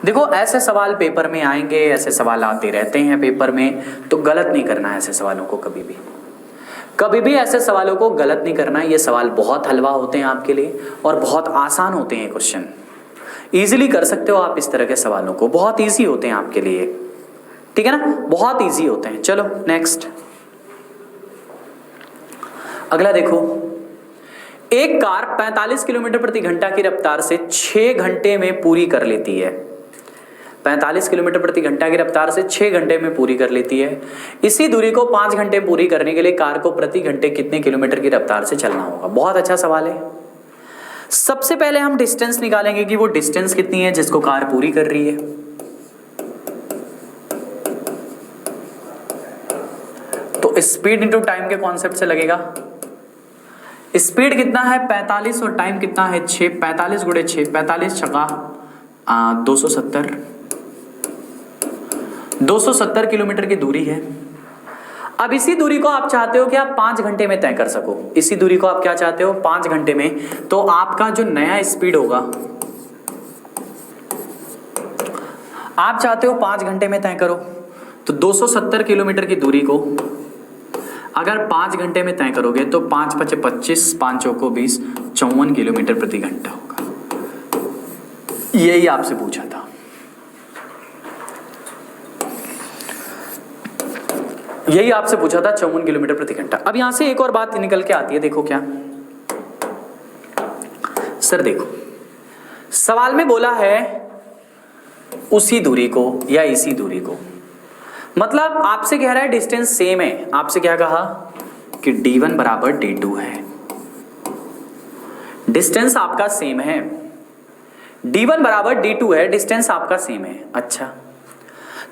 देखो ऐसे सवाल पेपर में आएंगे, ऐसे सवाल आते रहते हैं पेपर में, तो गलत नहीं करना है ऐसे सवालों को, कभी भी ऐसे सवालों को गलत नहीं करना है। ये सवाल बहुत हलवा होते हैं आपके लिए और बहुत आसान होते हैं क्वेश्चन, इजीली कर सकते हो आप इस तरह के सवालों को, बहुत इजी होते हैं आपके लिए, ठीक है ना, बहुत इजी होते हैं। चलो नेक्स्ट, अगला देखो, एक कार 45 किलोमीटर प्रति घंटा की रफ्तार से 6 घंटे में पूरी कर लेती है। 45 किलोमीटर प्रति घंटा की रफ्तार से 6 घंटे में पूरी कर लेती है। इसी दूरी को 5 घंटे पूरी करने के लिए कार को प्रति घंटे कितने किलोमीटर की रफ्तार से चलना होगा। बहुत अच्छा सवाल है। सबसे पहले हम डिस्टेंस निकालेंगे कि वो डिस्टेंस कितनी है जिसको कार पूरी कर रही है। स्पीड इंटू टाइम के कॉन्सेप्ट से लगेगा। स्पीड कितना है 45 और टाइम कितना है 6, 45 गुणे 6, 45 छक्का 270, 270 किलोमीटर की दूरी है। अब इसी दूरी को आप चाहते हो कि आप 5 घंटे में तय कर सको, इसी दूरी को आप क्या चाहते हो 5 घंटे में, तो आपका जो नया स्पीड होगा आप चाहते हो 5 घंटे में तय करो, तो 270 किलोमीटर की दूरी को अगर 5 घंटे में तय करोगे तो 5 पचे 25, 5 चौको 20, 54 किलोमीटर प्रति घंटा होगा। यही आपसे पूछा था। यही आपसे पूछा था 54 किलोमीटर प्रति घंटा। अब यहां से एक और बात निकल के आती है, देखो क्या सर, देखो सवाल में बोला है उसी दूरी को या इसी दूरी को, मतलब आपसे कह रहा है डिस्टेंस सेम है। आपसे क्या कहा कि d1 बराबर d2 है, डिस्टेंस आपका सेम है, d1 बराबर d2 है, डिस्टेंस आपका सेम है। अच्छा,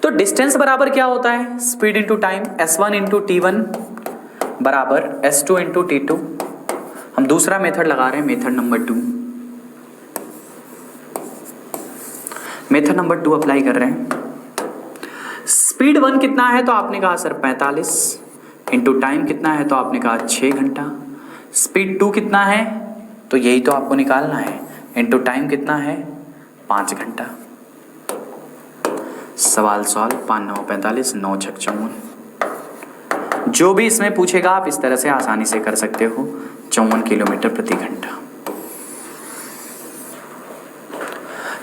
तो डिस्टेंस बराबर क्या होता है speed into time, s1 into t1 बराबर s2 इंटू t2। हम दूसरा मेथड लगा रहे हैं, method number 2, method number 2 apply कर रहे हैं। स्पीड 1 कितना है तो आपने कहा सर 45, इंटू टाइम कितना है तो आपने कहा 6 घंटा। स्पीड 2 कितना है तो यही तो आपको निकालना है, इंटू टाइम कितना है 5 घंटा। सवाल सॉल्व, 5 9 45, 9 6 54। जो भी इसमें पूछेगा आप इस तरह से आसानी से कर सकते हो, 54 किलोमीटर प्रति घंटा।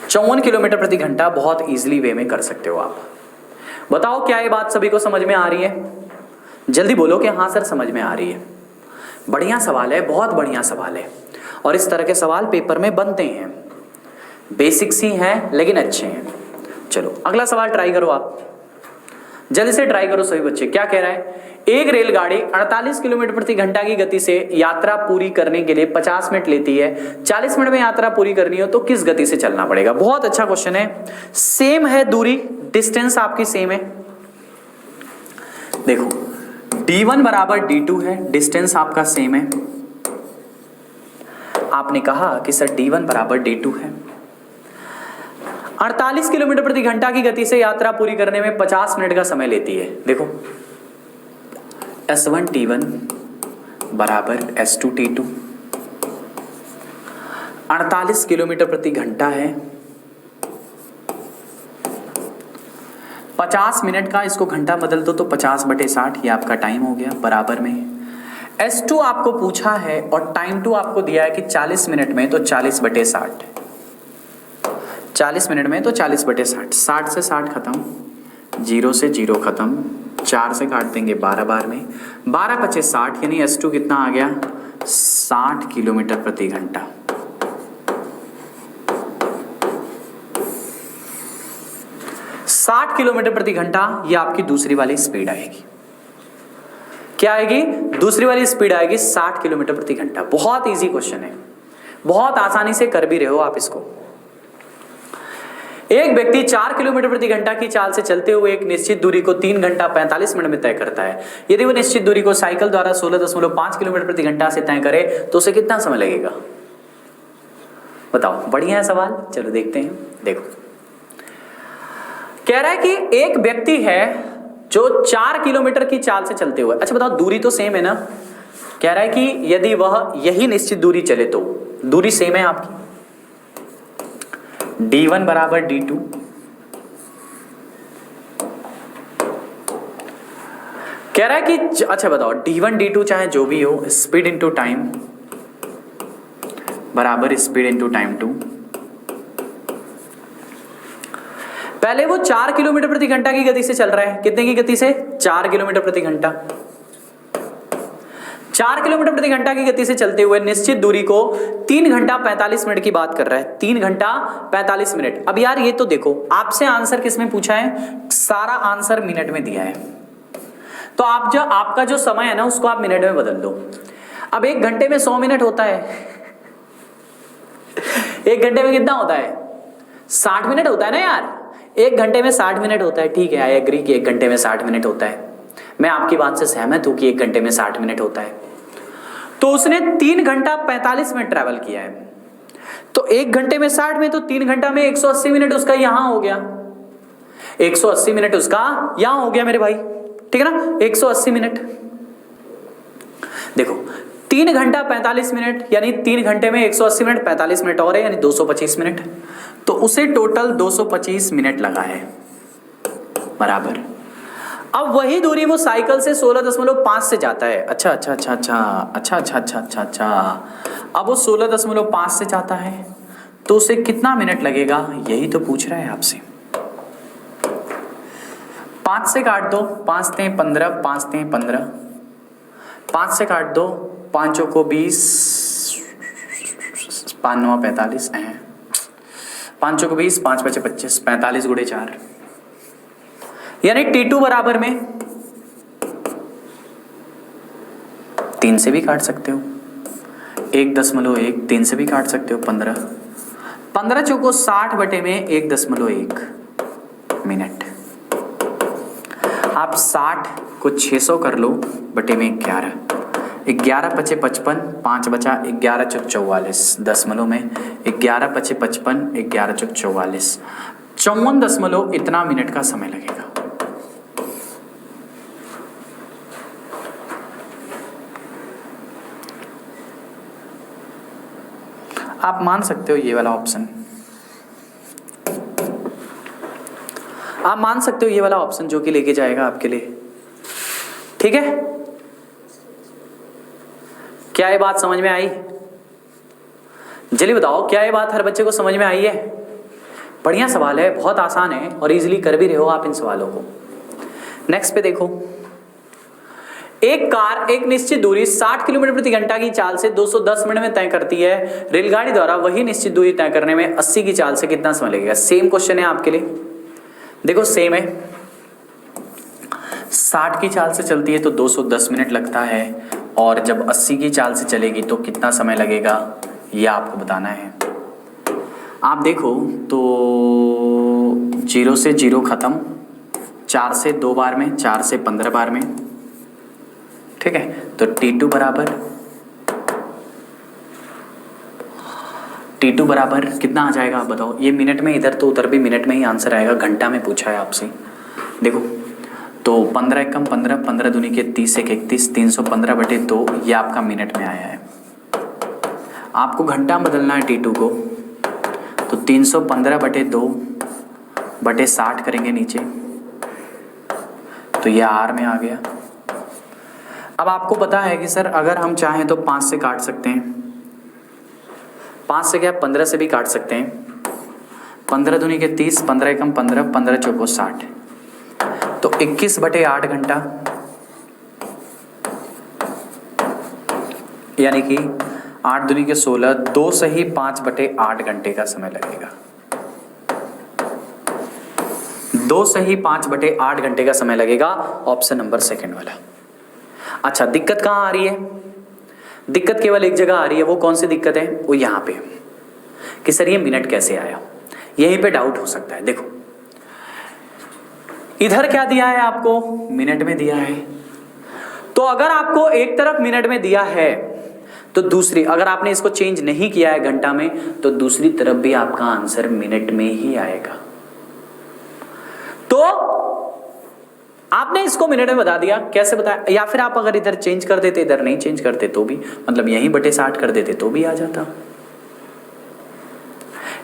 54 किलोमीटर प्रति घंटा बहुत इजीली वे में कर सकते हो आप। बताओ क्या ये बात सभी को समझ में आ रही है? जल्दी बोलो कि हाँ सर समझ में आ रही है। बढ़िया सवाल है, बहुत बढ़िया सवाल है, और इस तरह के सवाल पेपर में बनते हैं, बेसिक्स ही हैं लेकिन अच्छे हैं। चलो अगला सवाल ट्राई करो, आप जल्दी से ट्राई करो सभी बच्चे। क्या कह रहा है, एक रेलगाड़ी 48 किलोमीटर प्रति घंटा की गति से यात्रा पूरी करने के लिए 50 मिनट लेती है, 40 मिनट में यात्रा पूरी करनी हो तो किस गति से चलना पड़ेगा? बहुत अच्छा क्वेश्चन है। सेम है दूरी, डिस्टेंस आपकी सेम है। देखो d1 बराबर d2 है, डिस्टेंस आपका सेम है। आपने कहा कि सर d1 बराबर d2 है, 48 किलोमीटर प्रति घंटा की गति से यात्रा पूरी करने में 50 मिनट का समय लेती है। देखो S1 T1 बराबर S2 T2, 48 किलोमीटर प्रति घंटा है, 50 मिनट का इसको घंटा बदल दो तो 50/60, ये आपका टाइम हो गया। बराबर में S2 आपको पूछा है और टाइम 2 आपको दिया है कि 40 मिनट में, तो 40/60, 40 मिनट में तो 40/60, 60 से 60 खत्म, 0 से 0 खत्म, 4 से काट देंगे 12 बार में, 12 पचे 60, यानी S2 कितना आ गया 60 किलोमीटर प्रति घंटा। साठ किलोमीटर प्रति घंटा ये आपकी दूसरी वाली स्पीड आएगी। क्या आएगी? दूसरी वाली स्पीड आएगी 60 किलोमीटर प्रति घंटा। बहुत इजी क्वेश्चन है, बहुत आसानी से कर भी रहे हो आप इसको। एक व्यक्ति 4 किलोमीटर प्रति घंटा की चाल से चलते हुए एक निश्चित दूरी को 3 घंटा 45 मिनट में तय करता है। यदि वो निश्चित दूरी को साइकिल द्वारा 16.5 किलोमीटर प्रति घंटा से तय करे तो उसे कितना समय लगेगा? बताओ, बढ़िया है सवाल, चलो देखते हैं। देखो कह रहा है कि एक व्यक्ति है जो 4 किलोमीटर की चाल से चलते हुए, अच्छा बताओ दूरी तो सेम है ना, कह रहा है कि यदि वह यही निश्चित दूरी चले तो दूरी सेम है आपकी, d1 बराबर d2, कह रहा है कि अच्छा बताओ d1 d2 चाहे जो भी हो, स्पीड इंटू टाइम बराबर स्पीड इंटू टाइम 2। पहले वो 4 किलोमीटर प्रति घंटा की गति से चल रहा है, कितने की गति से? 4 किलोमीटर प्रति घंटा। 4 किलोमीटर प्रति घंटा की गति से चलते हुए निश्चित दूरी को 3 घंटा 45 मिनट की बात कर रहा है, 3 घंटा 45 मिनट। अब यार ये तो देखो, आपसे आंसर किसमें पूछा है? सारा आंसर मिनट में दिया है, तो आप जो आपका जो समय है ना उसको आप मिनट में बदल दो। अब 1 घंटे में 100 मिनट होता है, 1 घंटे में कितना होता है? 60 मिनट होता है ना यार, 1 घंटे में 60 मिनट होता है। ठीक है, आई एग्री कि 1 घंटे में 60 मिनट होता है। मैं आपकी बात से सहमत हूं कि 1 घंटे में 60 मिनट होता है। तो उसने 3 घंटा 45 मिनट ट्रैवल किया है, तो 1 घंटे में 60 में, तो 3 घंटा में 180 मिनट उसका यहां हो गया, 180 मिनट उसका यहां हो गया मेरे भाई, ठीक है ना, 180 मिनट। देखो 3 घंटा 45 मिनट यानी 3 घंटे में 180 मिनट, 45 मिनट और है यानी 225 मिनट, तो उसे टोटल 225 मिनट लगा है, बराबर। अब वही दूरी वो साइकिल से 16.5 से जाता है। अच्छा अच्छा अच्छा अच्छा अच्छा अच्छा अच्छा अच्छा अच्छा, अब वो 16.5 से जाता है, तो उसे कितना मिनट लगेगा, यही तो पूछ रहा है आपसे। 5 से काट दो, 5 तें 15, 5 तें 15, 5 से काट दो, 5 को 20, 5 9 45, 5 को 20, 5 5 25, 45 गुणे 4, यानी T2 बराबर में 3 से भी काट सकते हो, 1.1, 3 से भी काट सकते हो, 15, 15 चौको 60 बटे में 1.1 मिनट। आप 60 को 600 कर लो बटे में 11, 11 पचे 55, 5 बचा 11 चौक 44, दशमलव में 11 पचे 55, 11 चौक 44, 54 दशमलव इतना मिनट का समय लगेगा। आप मान सकते हो ये वाला ऑप्शन, आप मान सकते हो ये वाला ऑप्शन जो कि लेके जाएगा आपके लिए, ठीक है। क्या ये बात समझ में आई? जल्दी बताओ, क्या ये बात हर बच्चे को समझ में आई है? बढ़िया सवाल है, बहुत आसान है और इजीली कर भी रहे हो आप इन सवालों को। नेक्स्ट पे देखो, एक कार एक निश्चित दूरी 60 किलोमीटर प्रति घंटा की चाल से 210 मिनट में तय करती है। रेलगाड़ी द्वारा वही निश्चित दूरी तय करने में 80 की चाल से कितना समय लगेगा? सेम क्वेश्चन है आपके लिए, देखो सेम है, 60 की चाल से चलती है तो 210 मिनट लगता है, और जब 80 की चाल से चलेगी तो कितना समय लगेगा, ये आपको बताना है। आप देखो तो 0 से 0 खत्म, 4 से 2 बार में, 4 से 15 बार में, ठीक है। तो T2 बराबर कितना आ जाएगा आप बताओ? ये मिनट में, इधर तो उधर भी मिनट में ही आंसर आएगा, घंटा में पूछा है आपसे। देखो तो 15 एकम 15, 15 दूनी के 30 एक 31, 315 बटे 2, ये आपका मिनट में आया है। आपको घंटा बदलना है T2 को, तो 315 बटे 2 बटे 60 करेंगे नीचे, तो ये R में आ गया। अब आपको पता है कि सर अगर हम चाहें तो 5 से काट सकते हैं, 5 से क्या 15 से भी काट सकते हैं, 15 दूनी के 30, 15 एकम 15, 15 चौको 60, तो 21 बटे 8 घंटा, यानी कि 8 दूनी के 16, 2 से ही 5 बटे 8 घंटे का समय लगेगा, 2 से ही 5 बटे 8 घंटे का समय लगेगा, ऑप्शन नंबर सेकंड वाला। अच्छा, दिक्कत कहाँ आ रही है? दिक्कत केवल एक जगह आ रही है, वो कौन सी दिक्कत है? वो यहाँ पे कि सर ये मिनट कैसे आया, यहीं पे डाउट हो सकता है। देखो इधर क्या दिया है आपको, मिनट में दिया है, तो अगर आपको एक तरफ मिनट में दिया है तो दूसरी, अगर आपने इसको चेंज नहीं किया है घंटा में, तो दूसरी तरफ भी आपका आंसर मिनट में ही आएगा। तो आपने इसको मिनट में बता दिया, कैसे बताया? या फिर आप अगर इधर चेंज कर देते, इधर नहीं चेंज करते तो भी, मतलब यहीं बटे 60 कर देते तो भी आ जाता,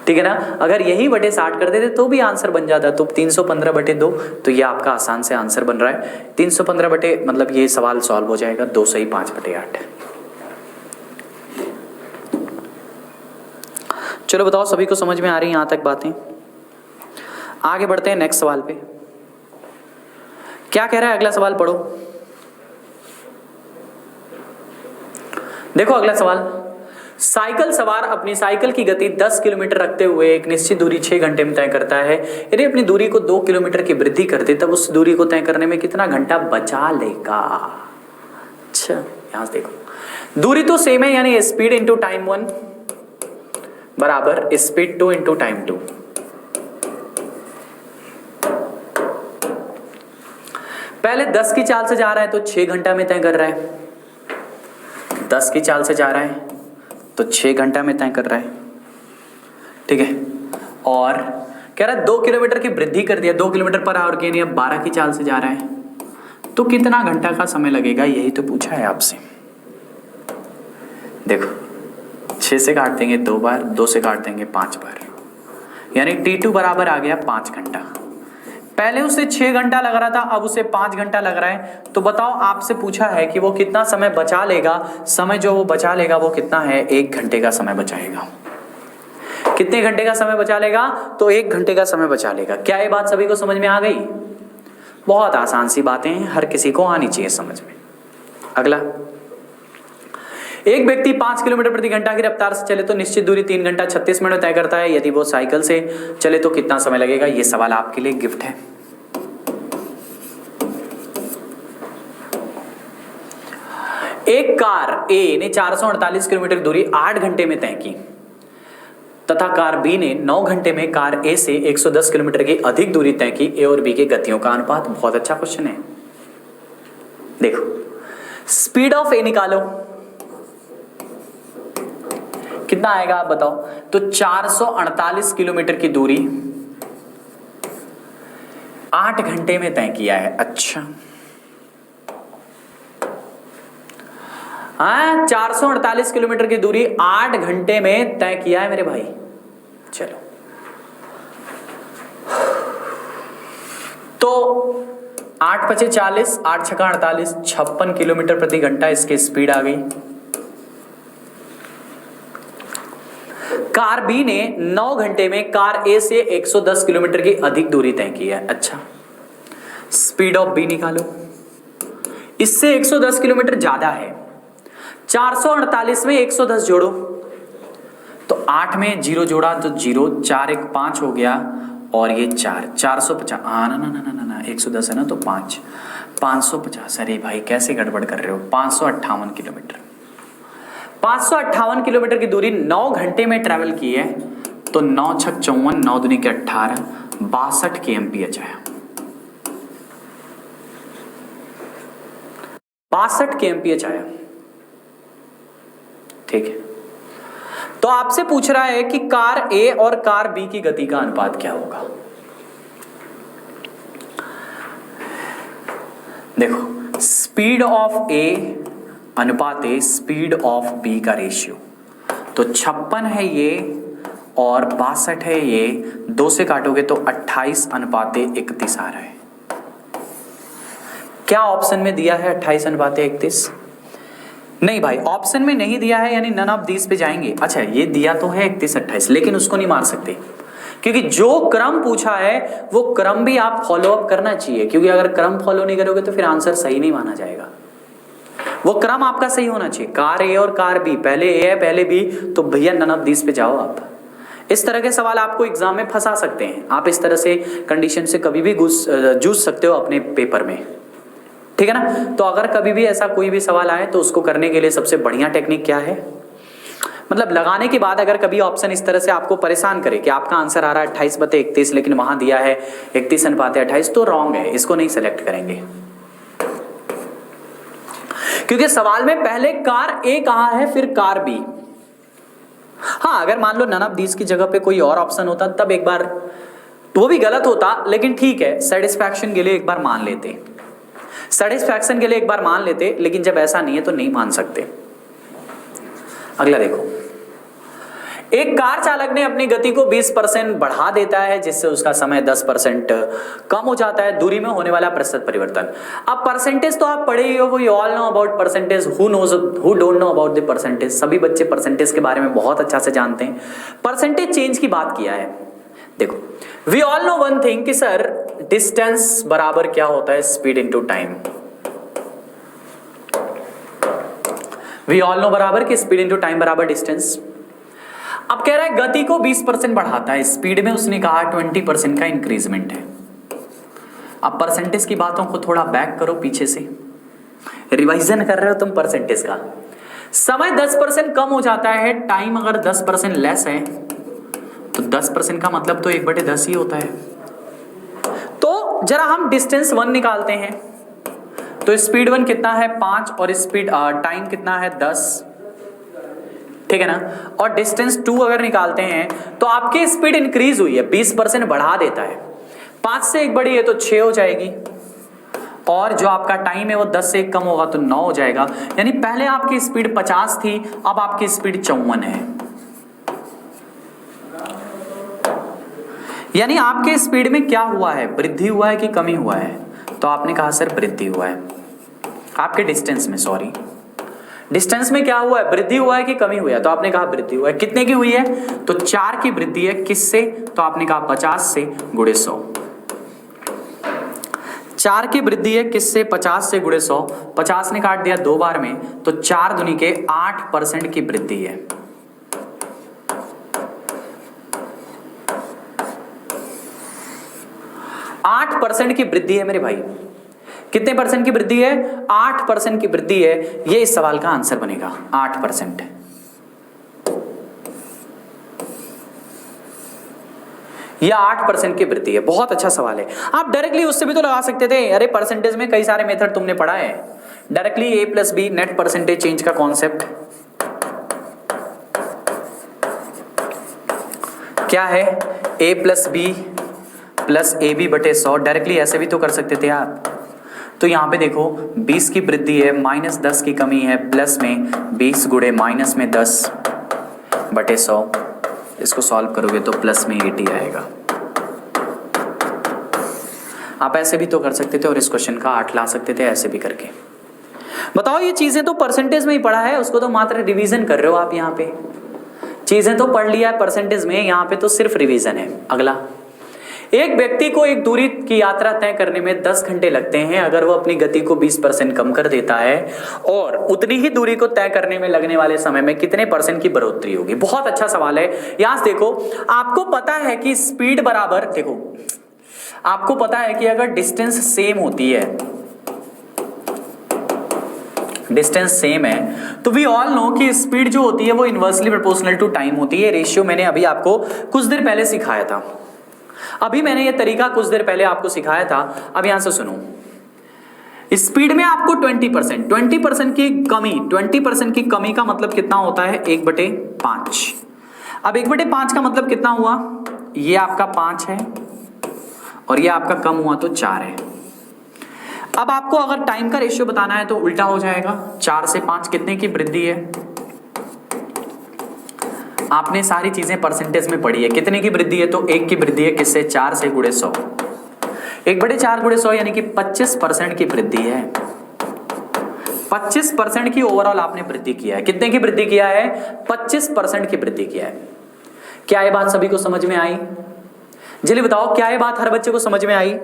ठीक है ना। अगर यही बटे 60 कर देते तो भी आंसर बन जाता। तो 315 बटे 2, तो ये आपका आसान से आंसर बन रहा है 315 बटे, मतलब ये सवाल सॉल्व हो जाएगा 2 से ही 5 बटे 8। चलो बताओ सभी को समझ में आ रही है यहां तक बातें? आगे बढ़ते हैं नेक्स्ट सवाल पे। क्या कह रहा है अगला सवाल, पढ़ो। देखो अगला सवाल, साइकिल सवार अपनी साइकिल की गति 10 किलोमीटर रखते हुए एक निश्चित दूरी 6 घंटे में तय करता है। यदि अपनी दूरी को 2 किलोमीटर की वृद्धि करते तब उस दूरी को तय करने में कितना घंटा बचा लेगा? अच्छा यहां से देखो, दूरी तो सेम है, यानी स्पीड इंटू टाइम 1 बराबर स्पीड 2 इंटू टाइम 2। पहले 10 की चाल से जा रहा है तो 6 घंटा में तय कर रहा है, 10 की चाल से जा रहा है तो 6 घंटा में तय कर रहा है, ठीक है। और कह रहा है 2 किलोमीटर की वृद्धि कर दिया, 2 किलोमीटर पर आवर के लिए अब 12 की चाल से जा रहा है तो कितना घंटा का समय लगेगा, यही तो पूछा है आपसे। देखो 6 से काट देंगे 2 बार, 2 से काट देंगे 5 बार, यानी T2 बराबर आ गया 5 घंटा। पहले उसे 6 घंटा लग रहा था, अब उसे 5 घंटा लग रहा है। तो बताओ, आपसे पूछा है कि वो कितना समय बचा लेगा, समय जो वो बचा लेगा वो कितना है, 1 घंटे का समय बचाएगा। कितने घंटे का समय बचा लेगा, तो 1 घंटे का समय बचा लेगा। क्या ये बात सभी को समझ में आ गई? बहुत आसान सी बातें हैं, हर किसी को आनी चाहिए समझ में। अगला, एक व्यक्ति 5 किलोमीटर प्रति घंटा की रफ्तार से चले तो निश्चित दूरी 3 घंटा 36 मिनट तय करता है। यदि वो साइकिल से चले तो कितना समय लगेगा? ये सवाल आपके लिए गिफ्ट है। एक कार ए ने 448 किलोमीटर दूरी 8 घंटे में तय की तथा कार बी ने 9 घंटे में कार ए से 110 किलोमीटर की अधिक दूरी तय की। ए और बी के गतियों का अनुपात। बहुत अच्छा क्वेश्चन है। देखो, स्पीड ऑफ ए निकालो, कितना आएगा आप बताओ? तो 448 किलोमीटर की दूरी 8 घंटे में तय किया है। अच्छा, हाँ, 448 किलोमीटर की दूरी 8 घंटे में तय किया है मेरे भाई। चलो, तो 8 पचे 40, 8 छक्का 48, 56 किलोमीटर प्रति घंटा इसकी स्पीड आ गई। कार बी ने 9 घंटे में कार ए से 110 किलोमीटर की अधिक दूरी तय की है। अच्छा, स्पीड ऑफ बी निकालो, इससे 110 किलोमीटर ज्यादा है। 448 में 110 जोड़ो तो 8 में 0 जोड़ा तो 0, 4 1 5 हो गया और ये 450। ना 110 है ना, तो 550। अरे भाई कैसे गड़बड़ कर रहे हो? 558 किलोमीटर, 558 किलोमीटर की दूरी 9 घंटे में ट्रेवल की है। तो 9 छक 54, 9 दूनी के 18, 62 kmph आया। 62 kmph आया, ठीक है। तो आपसे पूछ रहा है कि कार ए और कार बी की गति का अनुपात क्या होगा। देखो, स्पीड ऑफ ए अनुपात ए स्पीड ऑफ बी का रेशियो, तो 56 है ये और 62 है ये। 2 से काटोगे तो 28 अनुपात 31 आ रहा है। क्या ऑप्शन में दिया है 28 अनुपात 31? नहीं भाई, ऑप्शन में नहीं दिया है, यानी नन ऑफ दीस पे जाएंगे। अच्छा, ये दिया तो है 31 28, लेकिन उसको नहीं मार सकते क्योंकि जो क्रम पूछा है वो क्रम भी आप फॉलो अप करना चाहिए, क्योंकि अगर क्रम फॉलो नहीं करोगे तो फिर आंसर सही नहीं माना जाएगा। वो क्रम आपका सही होना चाहिए। कार ए और कार बी, पहले ए है पहले बी, तो भैया नन ऑफ दीस पे जाओ आप। इस तरह के सवाल आपको एग्जाम में फंसा सकते हैं। आप इस तरह से कंडीशन से कभी भी जूझ सकते हो अपने पेपर में, ठीक है ना। तो अगर कभी भी ऐसा कोई भी सवाल आए तो उसको करने के लिए सबसे बढ़िया टेक्निक क्या है, मतलब लगाने के बाद अगर कभी ऑप्शन इस तरह से आपको परेशान करे कि आपका आंसर आ रहा है 28/31 लेकिन वहां दिया है 31/28, तो रॉन्ग है, इसको नहीं सेलेक्ट करेंगे। क्योंकि सवाल में पहले कार ए कहां है फिर कार बी। हाँ, अगर मान लो नन ऑफ दीस की जगह पे कोई और ऑप्शन होता तब एक बार तो वो भी गलत होता, लेकिन ठीक है, सेटिस्फैक्शन के लिए एक बार मान लेते, सेटिस्फैक्शन के लिए एक बार मान लेते, लेकिन जब ऐसा नहीं है तो नहीं मान सकते। अगला देखो, एक कार चालक ने अपनी गति को 20% बढ़ा देता है जिससे उसका समय 10% कम हो जाता है। दूरी में होने वाला प्रतिशत परिवर्तन। अब परसेंटेज तो आप पढ़े ही हो, वो you all know about percentage, who don't know about the percentage. सभी बच्चे परसेंटेज के बारे में बहुत अच्छा से जानते हैं। परसेंटेज चेंज की बात किया है। देखो, we all know one thing कि सर डिस्टेंस बराबर क्या होता है, speed into time. We all know बराबर कि स्पीड इनटू टाइम बराबर डिस्टेंस। अब कह रहा है गति को 20% बढ़ाता है, स्पीड में उसने कहा 20% का इंक्रीजमेंट है। अब परसेंटेज की बातों को थोड़ा बैक करो, पीछे से रिवाइजन कर रहे हो तुम परसेंटेज का। समय 10% कम हो जाता है, टाइम अगर 10% लेस है तो 10% का मतलब तो 1/10 ही होता है। तो जरा हम डिस्टेंस 1 निकालते हैं। तो स्पीड 1 कितना है 5 और स्पीड टाइम कितना है 10, ठीक है ना। और डिस्टेंस 2 अगर निकालते हैं तो आपकी स्पीड इंक्रीज हुई है, 20% बढ़ा देता है। 5 से 1 बढ़ी है तो 6 हो जाएगी, और जो आपका टाइम है वो 10 से 1 कम होगा तो 9 हो जाएगा। यानी पहले आपकी स्पीड 50 थी, अब आपकी स्पीड 54 है। यानी आपके स्पीड में क्या हुआ है, वृद्धि हुआ है कि कमी हुआ है? तो आपने कहा सर वृद्धि हुआ है। आपके डिस्टेंस में, सॉरी, डिस्टेंस में क्या हुआ है, वृद्धि हुआ है कि कमी हुआ है? तो आपने कहा वृद्धि हुआ है। कितने की हुई है? तो 4 की वृद्धि है। किससे? तो आपने कहा 50 से गुणे 100। 4 की वृद्धि है किससे? 50 से गुणे 100। 50 ने काट दिया 2 बार में, तो 4 दूनी के 8% की वृद्धि है। आठ % की वृद्धि है मेरे भाई। कितने परसेंट की वृद्धि है? 8% की वृद्धि है। ये इस सवाल का आंसर बनेगा, 8%। यह 8% की वृद्धि है। बहुत अच्छा सवाल है। आप डायरेक्टली उससे भी तो लगा सकते थे, अरे परसेंटेज में कई सारे मेथड तुमने पढ़ा है। Directly A+B net percentage change का कॉन्सेप्ट क्या है? A+B प्लस AB बटे 100। डायरेक्टली ऐसे भी तो कर सकते थे आप। तो यहां पे देखो 20 की वृद्धि है, -10 की कमी है, प्लस में 20 गुणे माइनस में 10 बटे 100। इसको सॉल्व करोगे तो प्लस में 80 आएगा। आप ऐसे भी तो कर सकते थे और इस क्वेश्चन का 8 ला सकते थे ऐसे भी करके। बताओ, ये चीजें तो परसेंटेज में ही पढ़ा है, उसको तो मात्र रिवीजन कर रहे हो आप। यहाँ पे चीजें तो पढ़ लिया है परसेंटेज में, यहाँ पे तो सिर्फ रिवीजन है। अगला, एक व्यक्ति को एक दूरी की यात्रा तय करने में 10 घंटे लगते हैं। अगर वो अपनी गति को 20% कम कर देता है और उतनी ही दूरी को तय करने में लगने वाले समय में कितने % की बढ़ोतरी होगी? बहुत अच्छा सवाल है। यहां से देखो, आपको पता है कि स्पीड बराबर, देखो आपको पता है कि अगर डिस्टेंस सेम होती है, डिस्टेंस सेम है, तो वी ऑल नो कि स्पीड जो होती है वो इनवर्सली प्रोपोर्शनल टू टाइम होती है। रेशियो मैंने अभी आपको कुछ देर पहले सिखाया था। अभी मैंने ये तरीका कुछ देर पहले आपको सिखाया था। अब यहां से सुनो, स्पीड में आपको 20% की कमी, 20% की कमी का मतलब कितना होता है? 1/5। अब 1/5 का मतलब कितना हुआ? ये आपका 5 है और ये आपका कम हुआ तो 4 है। अब आपको अगर टाइम का रेशियो बताना है तो उल्टा हो जाएगा। 4 से 5 कितने की वृद्धि है? आपने सारी चीजें परसेंटेज में पढ़ी है। कितने की वृद्धि है? तो 1 की वृद्धि है। किससे? 4 से गुणे 100। 1/4 गुणे 100 यानी कि 25% की वृद्धि है। 25% की ओवरऑल आपने वृद्धि किया है। कितने की वृद्धि किया है? 25% की वृद्धि किया है। क्या ये बात सभी को समझ में आई? जल्दी बताओ, क्या ये बात हर बच्चे को समझ में आई?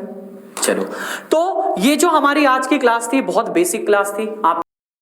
चलो, तो ये जो हमारी आज की क्लास थी बहुत बेसिक क्लास थी। आप